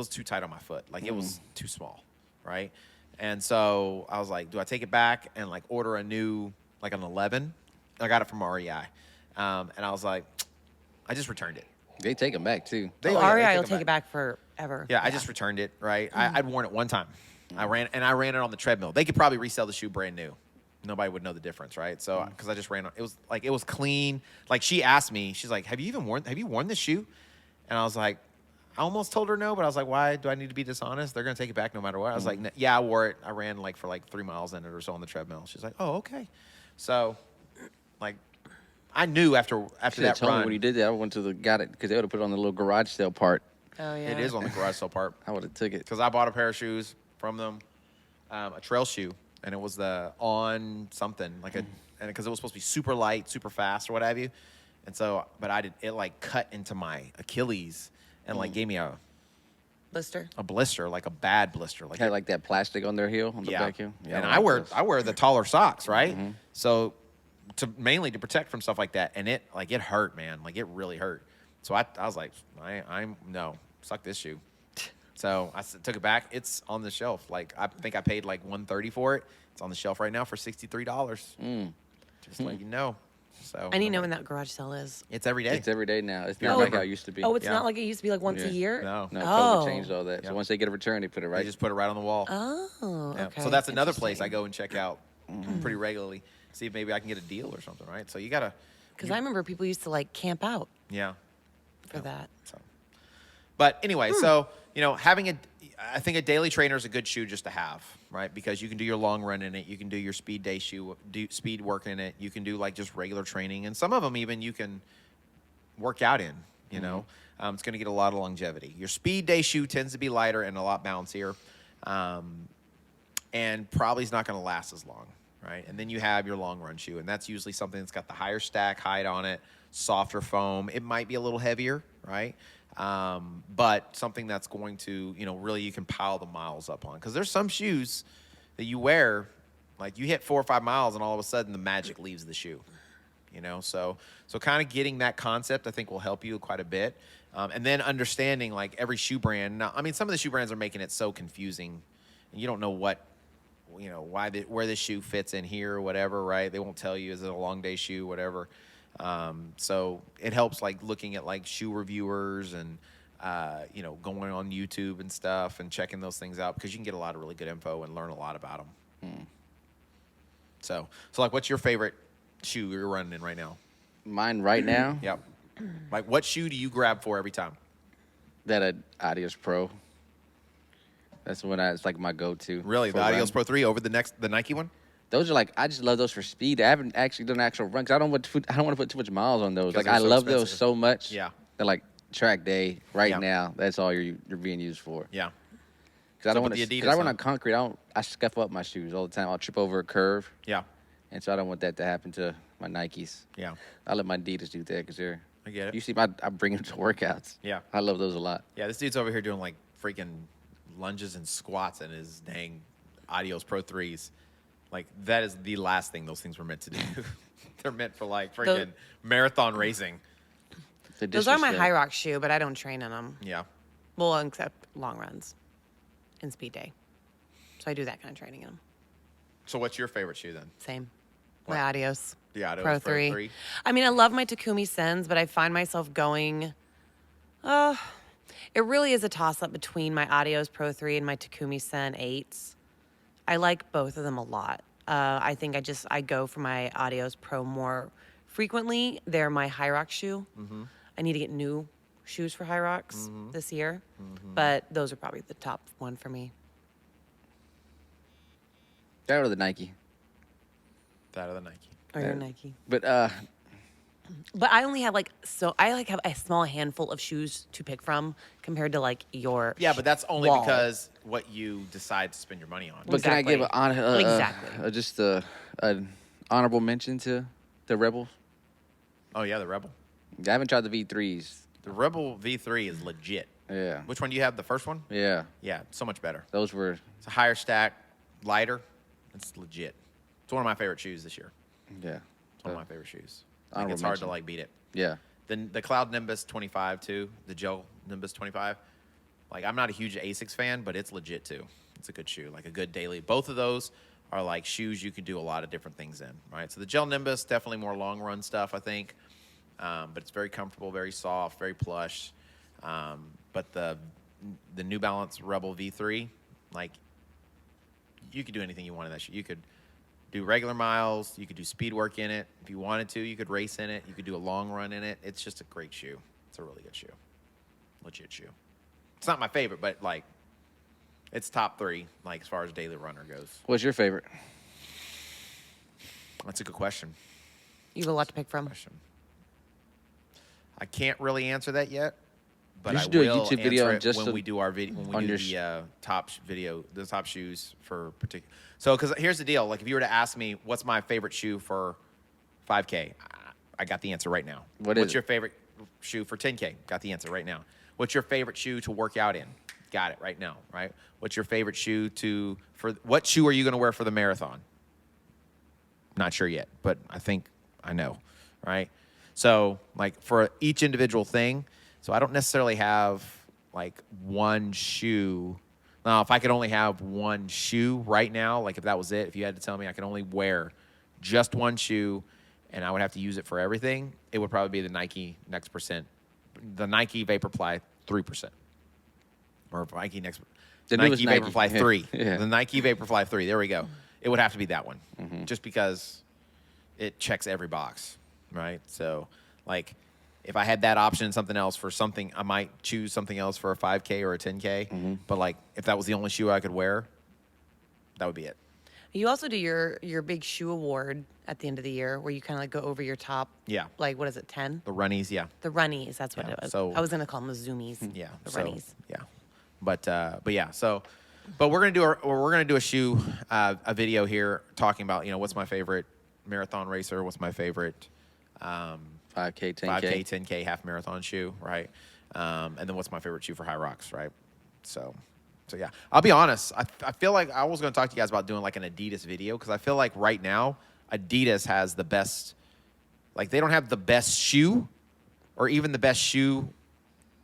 too tight on my foot. Like it was too small, right? And so I was like, do I take it back and like order a new like an 11? I got it from REI, and I was like, I just returned it. They take them back too. They REI will take it back forever. Yeah, I just returned it, right? I'd worn it one time. I ran it on the treadmill. They could probably resell the shoe brand new. Nobody would know the difference, right? So, because I just ran on, it was clean. Like she asked me, she's like, have you worn this shoe? And I was like, I almost told her no, but I was like, why do I need to be dishonest? They're going to take it back no matter what. I was like, yeah, I wore it. I ran for 3 miles in it or so on the treadmill. She's like, oh, okay. So, like, I knew after that told me run. when you did that, I went to got it because they would have put it on the little garage sale part. Oh, yeah. It is on the garage sale part. I would have took it. Because I bought a pair of shoes from them, a trail shoe, and it was the On something, and because it was supposed to be super light, super fast, or what have you. And so, but it like cut into my Achilles and like gave me a blister, like a bad blister. Like Had like that plastic on their heel, on the yeah. back heel. Yeah, And I like those. I wear the taller socks, right? So mainly to protect from stuff like that. And it hurt, man. Like it really hurt. So I was like, I'm no, suck this shoe. So I took it back. It's on the shelf. Like I think I paid like $130 for it. It's on the shelf right now for $63. Just let you know. So And you know when that garage sale is? it's every day. It's every day now. It's not Yeah. like how it used to be. Oh, it's Yeah. not like it used to be like once a Yeah. year? No. No, Oh. COVID changed all that. Yeah. So once they get a return, they put it They right. just put it right on the wall. Oh, Yeah. okay. So that's another place I Interesting. go and check out pretty regularly. See if maybe I can get a deal or something, right? So you gotta. Because I remember people used to like camp out Yeah. for that. So, but anyway, so I think a daily trainer is a good shoe just to have, right? Because you can do your long run in it, you can do your speed day shoe, do speed work in it, you can do like just regular training, and some of them even you can work out in. It's going to get a lot of longevity. Your speed day shoe tends to be lighter and a lot bouncier, and probably is not going to last as long, right? And then you have your long run shoe, and that's usually something that's got the higher stack height on it, softer foam. It might be a little heavier, right? But something that's going to, really you can pile the miles up on. Because there's some shoes that you wear, like you hit 4 or 5 miles and all of a sudden the magic leaves the shoe. So kind of getting that concept I think will help you quite a bit. And then understanding like every shoe brand. Now, I mean, some of the shoe brands are making it so confusing and you don't know where the shoe fits in here or whatever, right? They won't tell you, is it a long day shoe, whatever. So it helps like looking at like shoe reviewers and, going on YouTube and stuff and checking those things out because you can get a lot of really good info and learn a lot about them. So like what's your favorite shoe you're running in right now? Mine right now, Yep. Like what shoe do you grab for every time? that Adios Pro. That's when it's like my go-to. Really? for The Adios run. Pro 3 over the Nike one? Those are like, I just love those for speed. I haven't actually done an actual run because I don't want to put too much miles on those. Because Like they're I so love those expensive. so much. Yeah. They're like track day right Yeah. now. That's all you're being used for. Yeah. Because I don't with want to. the Because I Adidas, run huh? on concrete. I scuff up my shoes all the time. I'll trip over a curve, Yeah. and so I don't want that to happen to my Nikes. Yeah. I let my Adidas do that because they're. I get it. You see, I bring them to workouts. Yeah. I love those a lot. Yeah, this dude's over here doing like freaking lunges and squats in his dang Adios Pro 3s. Like, that is the last thing those things were meant to do. They're meant for like freaking marathon racing. The Those are my disrespect. high rock shoe, but I don't train in them. Yeah. Well, except long runs and speed day. So I do that kind of training in them. So what's your favorite shoe then? Same. What? My Adios. The Adios Pro 3. I mean, I love my Takumi Sens, but I find myself going It really is a toss-up between my Adios Pro 3 and my Takumi Sen 8s. I like both of them a lot. I think I go for my Adios Pro more frequently. They're my High Rock shoe. I need to get new shoes for High Rocks this year, but those are probably the top one for me. That or the Nike. That or the Nike. Or your Nike. But But I only have have a small handful of shoes to pick from compared to like your Yeah, but that's only wall. because what you decide to spend your money on. But can I give Exactly. just an honorable mention to the Rebels? Oh yeah, the Rebel. I haven't tried the V3s. The Rebel V3 is legit. Yeah. Which one do you have? The first one? Yeah. Yeah, so much better. Those were. It's a higher stack, lighter. It's legit. It's one of my favorite shoes this year. Yeah. It's one of my favorite shoes. Like, Honorable it's hard to mention. like beat it. Yeah. Then the Cloud Nimbus 25 too, the Gel Nimbus 25. Like I'm not a huge Asics fan, but it's legit too. It's a good shoe, like a good daily. Both of those are like shoes you can do a lot of different things in, right? So the Gel Nimbus definitely more long run stuff, I think, but it's very comfortable, very soft, very plush. But the New Balance Rebel V3, like you could do anything you want in that shoe. You could do regular miles. You could do speed work in it. If you wanted to, you could race in it. You could do a long run in it. It's just a great shoe. It's a really good shoe. Legit shoe. It's not my favorite, but, like, it's top 3, like, as far as daily runner goes. What's your favorite? That's a good question. You have a lot to pick from. I can't really answer that yet, but You I should do a will YouTube video answer on it just when the- we do our video, when we on do your the the top shoes for particular. So, because here's the deal: like, if you were to ask me what's my favorite shoe for 5K, I got the answer right now. What's your favorite shoe for 10K? Got the answer right now. What's your favorite shoe to work out in? Got it right now. Right. What's your favorite shoe for what shoe are you going to wear for the marathon? Not sure yet, but I think I know. Right. So, like, for each individual thing, so I don't necessarily have, like, one shoe. Now, if I could only have one shoe right now, like, if that was it, if you had to tell me I could only wear just one shoe and I would have to use it for everything, it would probably be the Nike Next Percent, the Nike Vaporfly 3%. Or Nike Next, The Nike newest Vaporfly Nike. 3. Yeah. The Nike Vaporfly 3. There we go. It would have to be that one, just because it checks every box. Right? So, like, if I had that option and something else for something, I might choose something else for a 5K or a 10K. But, like, if that was the only shoe I could wear, that would be it. You also do your big shoe award at the end of the year where you kind of like go over your top. Yeah. Like, what is it, 10? The runnies, yeah. The runnies, that's what Yeah, it was. so- I was going to call them the zoomies. Yeah. The so, runnies. Yeah. But yeah. So, but we're gonna do a shoe a video here talking about, you know, what's my favorite marathon racer, what's my favorite 5K, 10K. 5K, 10K half marathon shoe, right? And then what's my favorite shoe for High Rocks, right? So yeah. I'll be honest. I feel like I was going to talk to you guys about doing like an Adidas video because I feel like right now Adidas has the best. Like they don't have the best shoe, or even the best shoe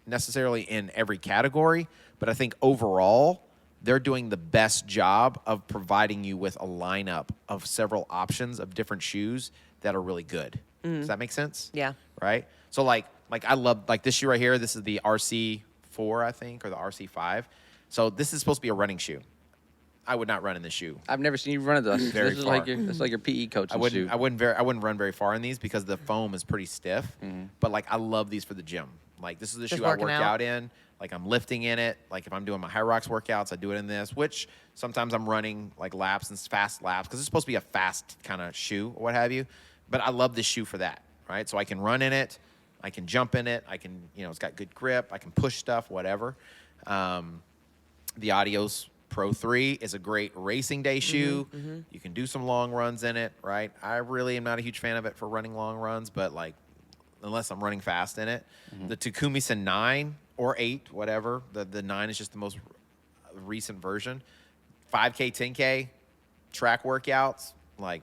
necessarily in every category, but I think overall they're doing the best job of providing you with a lineup of several options of different shoes that are really good. Does that make sense? Yeah. Right? So like I love like this shoe right here. This is the RC4, I think, or the RC5. So this is supposed to be a running shoe. I would not run in this shoe. I've never seen you run it. Very This is far. like your PE coach's I wouldn't. shoe. I wouldn't run very far in these because the foam is pretty stiff. But like I love these for the gym. Like this is the Just shoe I working work out? out in. Like I'm lifting in it. Like if I'm doing my High Rocks workouts, I do it in this. Which sometimes I'm running like laps and fast laps because it's supposed to be a fast kind of shoe or what have you. But I love this shoe for that. Right. So I can run in it. I can jump in it. I can, it's got good grip. I can push stuff, whatever. The Adios Pro 3 is a great racing day shoe. You can do some long runs in it, right? I really am not a huge fan of it for running long runs, but like, unless I'm running fast in it. The Takumi Sen 9 or 8, whatever. The 9 is just the most recent version. 5K, 10K, track workouts, like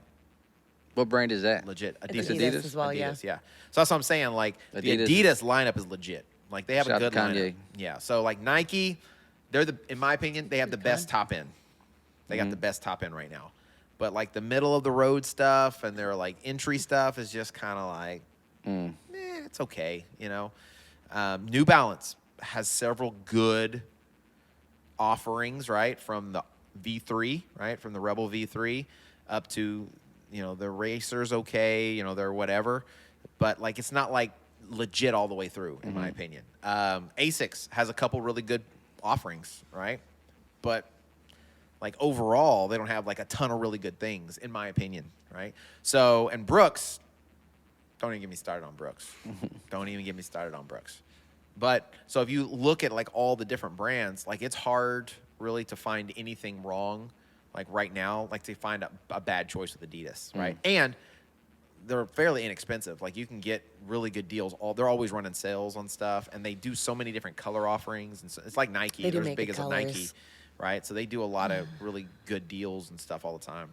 What brand is that? legit. It's Adidas. Adidas as well, Adidas, yeah. So that's what I'm saying. Like the Adidas. Adidas lineup is legit. Like they have Shout a out good to lineup. Kanye. Yeah. So like Nike, they're in my opinion, they have the best top end. They got the best top end right now. But like the middle of the road stuff and their like entry stuff is just kind of like, it's okay, New Balance has several good offerings, right? From the V3, right? From the Rebel V3 up to, the Racer's okay, they're whatever. But, like, it's not, like, legit all the way through, in my opinion. Asics has a couple really good offerings, right? But, like, overall, they don't have, like, a ton of really good things, in my opinion, right? So, and Brooks, don't even get me started on Brooks. Don't even get me started on Brooks. But, so if you look at, like, all the different brands, like, it's hard really to find anything wrong, like, right now, like, to find a bad choice with Adidas, right? And they're fairly inexpensive. Like, you can get really good deals. They're always running sales on stuff, and they do so many different color offerings. And so, it's like Nike. They do They're as make big good as a Nike, colors. right? So they do a lot of really good deals and stuff all the time.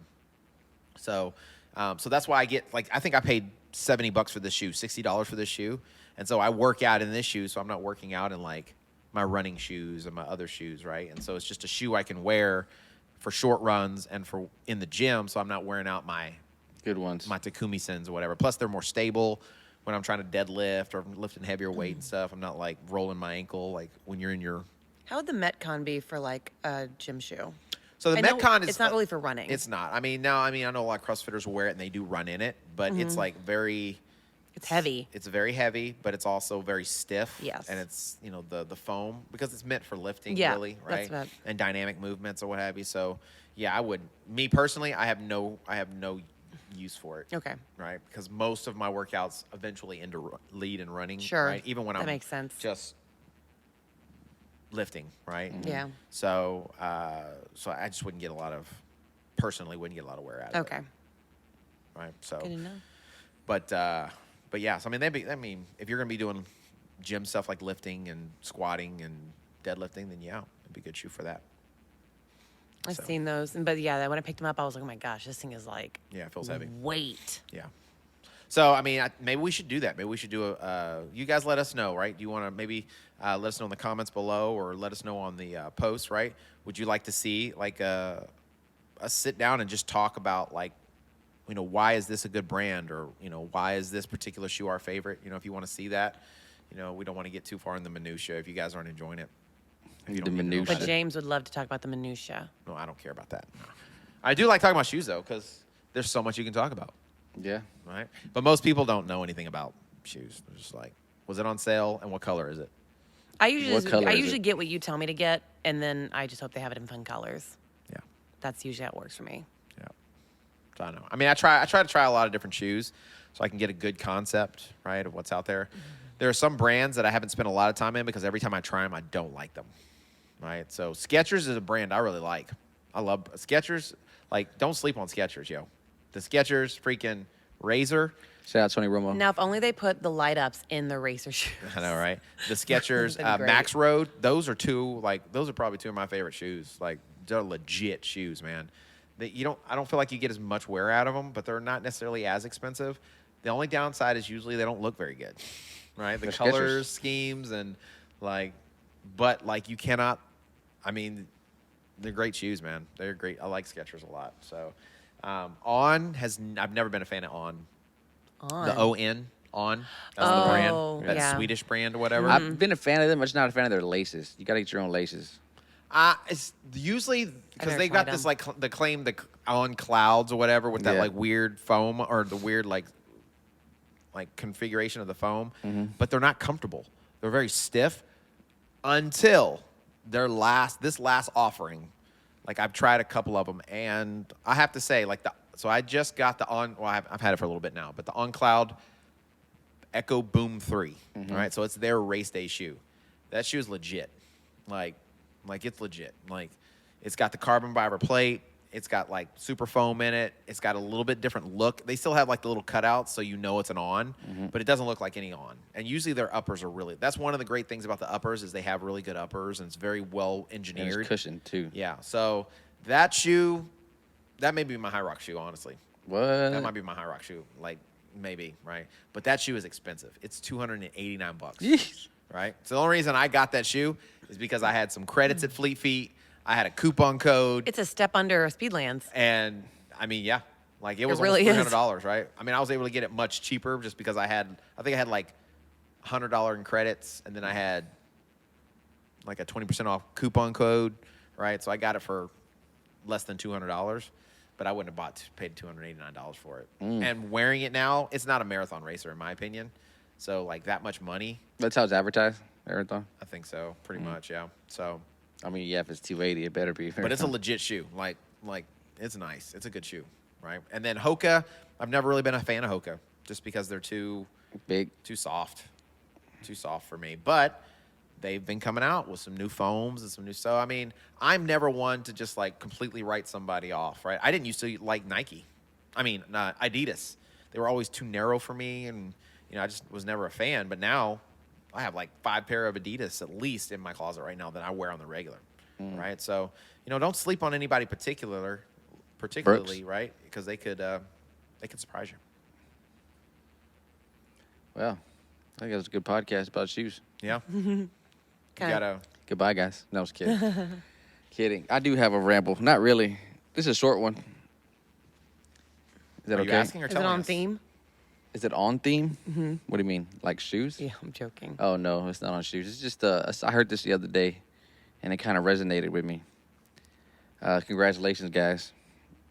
So, so that's why I get, like, I think I paid $70 for this shoe, $60 for this shoe. And so I work out in this shoe, so I'm not working out in, like, my running shoes and my other shoes, right? And so it's just a shoe I can wear for short runs and for in the gym, so I'm not wearing out my Good ones. my Takumi Sens or whatever. Plus, they're more stable when I'm trying to deadlift or lifting heavier weight and stuff. I'm not, like, rolling my ankle, like, when you're in your... How would the Metcon be for like a gym shoe? So the I know Metcon is... it's not really for running. It's not. I know a lot of CrossFitters will wear it, and they do run in it, but it's, like, very... It's heavy. It's very heavy, but it's also very stiff. Yes. And it's, the foam, because it's meant for lifting, Yeah, really, right? that's what- And dynamic movements or what have you. So, yeah, I would... Me, personally, I have no use for it. Okay. Right? Because most of my workouts eventually lead in running. Sure. Right? Even when That I'm makes sense. just lifting, right? Yeah. So, so I just wouldn't get a lot of wear out of Okay. it. Right? So, Good to know. but yeah, so I mean, if you're gonna be doing gym stuff like lifting and squatting and deadlifting, then yeah, it'd be a good shoe for that. I've So, seen those, but yeah, when I picked them up, I was like, oh my gosh, this thing is like Yeah, it feels heavy. weight. Yeah. So, I mean, maybe we should do that. Maybe we should do you guys let us know, right? Do you want to maybe let us know in the comments below or let us know on the post, right? Would you like to see, like, us sit down and just talk about, like, why is this a good brand, or, why is this particular shoe our favorite? If you want to see that, we don't want to get too far in the minutia if you guys aren't enjoying it. If you The don't even know minutia. about But it. James would love to talk about the minutia. No, I don't care about that. No. I do like talking about shoes, though, because there's so much you can talk about. Yeah. Right? But most people don't know anything about shoes. They're just like, was it on sale and what color is it? I What color is usually it? get what you tell me to get, and then I just hope they have it in fun colors. Yeah. That's usually how it works for me. Yeah. So I know. I mean, I try to try a lot of different shoes so I can get a good concept, right, of what's out there. There are some brands that I haven't spent a lot of time in because every time I try them, I don't like them. Right? So Skechers is a brand I really like. I love Skechers. Like, don't sleep on Skechers, yo. The Skechers freaking Razor. Shout out Tony Romo. Now, if only they put the light ups in the racer shoes. I know, right? The Skechers That'd be great. Max Road. Those are probably two of my favorite shoes. Like, they're legit shoes, man. I don't feel like you get as much wear out of them, but they're not necessarily as expensive. The only downside is usually they don't look very good, right? The They're colors, Skechers. schemes, and but you cannot. I mean, they're great shoes, man. They're great. I like Skechers a lot. So, I've never been a fan of On. The On. That's the brand. Oh, That yeah. Swedish brand or whatever. I've been a fan of them. I'm just not a fan of their laces. You got to get your own laces. It's usually because never they've got tried this them. the claim on clouds or whatever with that Yeah. like weird foam or the weird like configuration of the foam, but they're not comfortable. They're very stiff until this last offering. Like, I've tried a couple of them, and I have to say, so I just got the I've had it for a little bit now, but the On Cloud Echo Boom 3, all right? So it's their race day shoe. That shoe is legit. Like it's legit. Like, it's got the carbon fiber plate. It's got, like, super foam in it. It's got a little bit different look. They still have, like, the little cutouts, so you know it's an On, but it doesn't look like any On. And usually their uppers are that's one of the great things about the uppers is they have really good uppers, and it's very well And engineered. it's cushioned, too. Yeah, so that shoe, that may be my High Rock shoe, honestly. What? That might be my High Rock shoe, like, maybe, right? But that shoe is expensive. It's $289, Yeesh. right? So the only reason I got that shoe is because I had some credits at Fleet Feet. I had a coupon code, It's a step under Speedlands. and I mean, yeah, like it was really almost is. $300, right? I mean, I was able to get it much cheaper just because I think I had like $100 in credits, and then I had like a 20% off coupon code, right? So I got it for less than $200, but I wouldn't have paid $289 for it. And wearing it now, it's not a marathon racer in my opinion. So like that much money. That's how it's advertised, marathon? I think so, pretty much, yeah. So, I mean, yeah, if it's 280, it better be. but it's a legit shoe. Like it's nice. It's a good shoe, right? And then Hoka, I've never really been a fan of Hoka just because they're too big, too soft for me. But they've been coming out with some new foams and some new. So I mean, I'm never one to just like completely write somebody off, right? I didn't used to like Nike. I mean, not Adidas. They were always too narrow for me, and I just was never a fan. But now, I have like 5 pair of Adidas at least in my closet right now that I wear on the regular, right? So don't sleep on anybody particularly, Brooks. right? Because they could surprise you. Well, I think that was a good podcast about shoes. Yeah. You gotta. Goodbye, guys. No, I was kidding. Kidding. I do have a ramble. Not really. This is a short one. Is that Are okay? you asking or Is it telling on us? theme? Is it on theme? Mm-hmm. What do you mean? Like shoes? Yeah, I'm joking. Oh, no, it's not on shoes. It's just, I heard this the other day, and it kind of resonated with me. Congratulations, guys.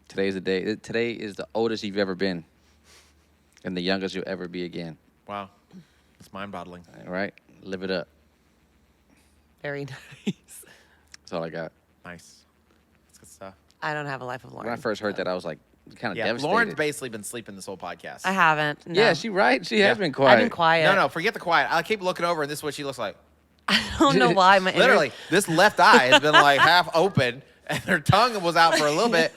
Today's the day. Today is the oldest you've ever been and the youngest you'll ever be again. Wow. It's mind-boggling. All right? Live it up. Very nice. That's all I got. Nice. That's good stuff. I don't have a life of Lauren. When I first heard that, I was like kind of Yeah, devastated. Lauren's basically been sleeping this whole podcast. I haven't. No. Yeah, she has been quiet. I've been quiet. No, forget the quiet. I keep looking over, and this is what she looks like. I don't know why. My Literally, this left eye has been like half open, and her tongue was out for a little bit.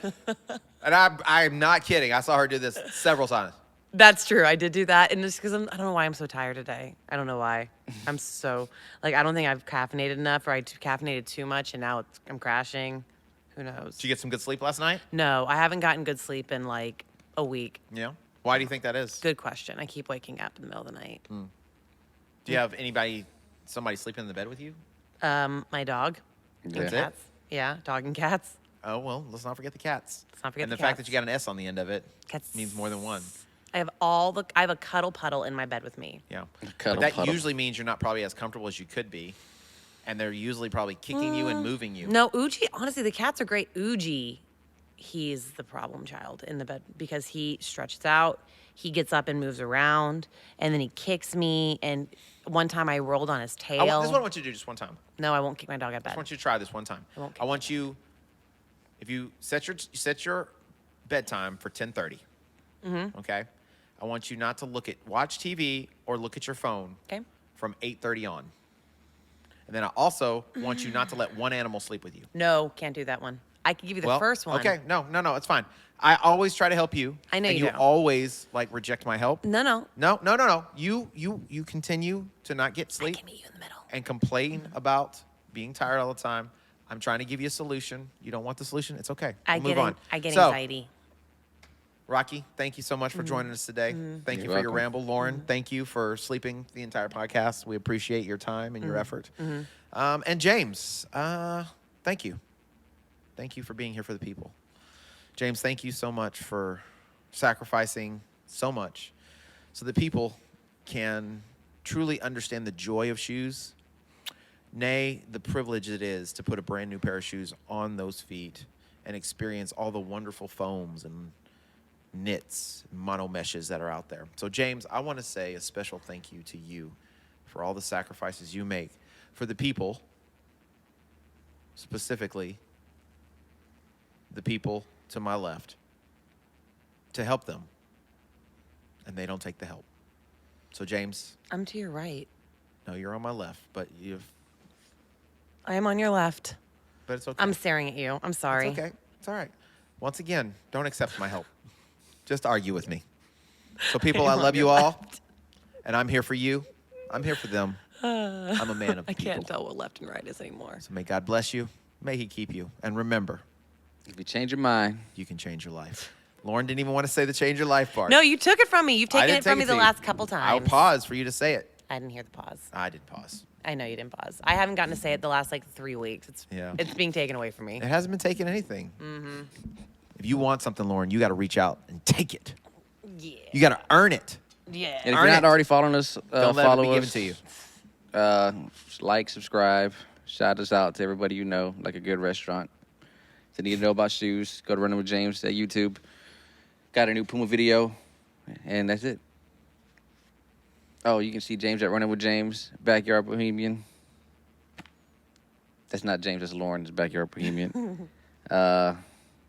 And I'm not kidding. I saw her do this several times. That's true. I did do that, and it's because I don't know why I'm so tired today. I don't know why. I'm so I don't think I've caffeinated enough, or I caffeinated too much, and now I'm crashing. Who knows? Did you get some good sleep last night? No, I haven't gotten good sleep in like a week. Yeah. Why do you think that is? Good question. I keep waking up in the middle of the night. Do you have somebody sleeping in the bed with you? My dog. Yeah. That's it? Cats. Yeah, dog and cats. Oh, well, let's not forget the cats. Let's not forget and the the fact cats. that you got an S on the end of it Cats. means more than one. I have a cuddle puddle in my bed with me. Yeah. Cuddle But that puddle. usually means you're not probably as comfortable as you could be. And they're usually probably kicking you and moving you. No, Uji, honestly, the cats are great. Uji, he's the problem child in the bed because he stretches out, he gets up and moves around, and then he kicks me. And one time I rolled on his tail. This is what I want you to do just one time. No, I won't kick my dog out of I bed. want you to try this one time. I won't I want you, if you set your bedtime for 10:30, okay? I want you not to watch TV or look at your phone Okay. from 8:30 on. And then I also want you not to let one animal sleep with you. No, can't do that one. I can give you the first one. Okay, no, it's fine. I always try to help you. I know and you you do. always reject my help. No. No. You continue to not get I sleep can meet you in the middle. and complain about being tired all the time. I'm trying to give you a solution. You don't want the solution? It's okay. I We'll move on. get So, anxiety. Rocky, thank you so much for joining us today. Thank you You're for your welcome. ramble. Lauren, thank you for sleeping the entire podcast. We appreciate your time and your effort. And James, thank you. Thank you for being here for the people. James, thank you so much for sacrificing so much so that people can truly understand the joy of shoes, nay, the privilege it is to put a brand new pair of shoes on those feet and experience all the wonderful foams and knits, mono meshes that are out there. So James, I want to say a special thank you to you for all the sacrifices you make for the people, specifically the people to my left, to help them, and they don't take the help. So James, I'm to your right. no, you're on my left, but I am on your left. it's okay. I'm staring at you. I'm sorry. It's okay. It's all right. Once again, don't accept my help. Just argue with me. So people, I I'm on love you your all, and I'm here for you. I'm here for them. I'm a man of the I can't people. tell what left and right is anymore. So may God bless you. May he keep you. And remember, If you change your mind, you can change your life. Lauren didn't even want to say the change your life part. No, you took it from me. You've I taken didn't it from take me to the you. last couple times. I'll pause for you to say it. I didn't hear the pause. I did pause. I know you didn't pause. I haven't gotten to say it the last 3 weeks. Yeah. It's being taken away from me. It hasn't been taking anything. If you want something, Lauren, you got to reach out and take it. Yeah. You got to earn it. Yeah. And if Earn you're not it. already following us, Don't let it follow be us. given to you. Like, subscribe, shout us out to everybody you know, like a good restaurant. If you need to know about shoes, go to Running with James at YouTube. Got a new Puma video, and that's it. Oh, you can see James at Running with James, Backyard Bohemian. That's not James, that's Lauren's Backyard Bohemian. Wouldn't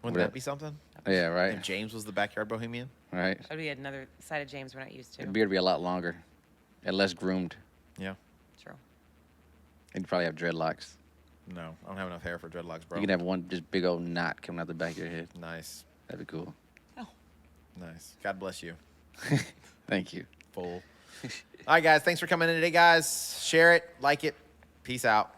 What- that be something? Yeah, right. If James was the backyard bohemian? Right. That'd be another side of James we're not used to. The beard would be a lot longer and less groomed. Yeah. True. And you'd probably have dreadlocks. No, I don't have enough hair for dreadlocks, bro. You can have one just big old knot coming out the back of your head. Nice. That'd be cool. Nice. God bless you. Thank you. Fool. All right, guys. Thanks for coming in today, guys. Share it. Like it. Peace out.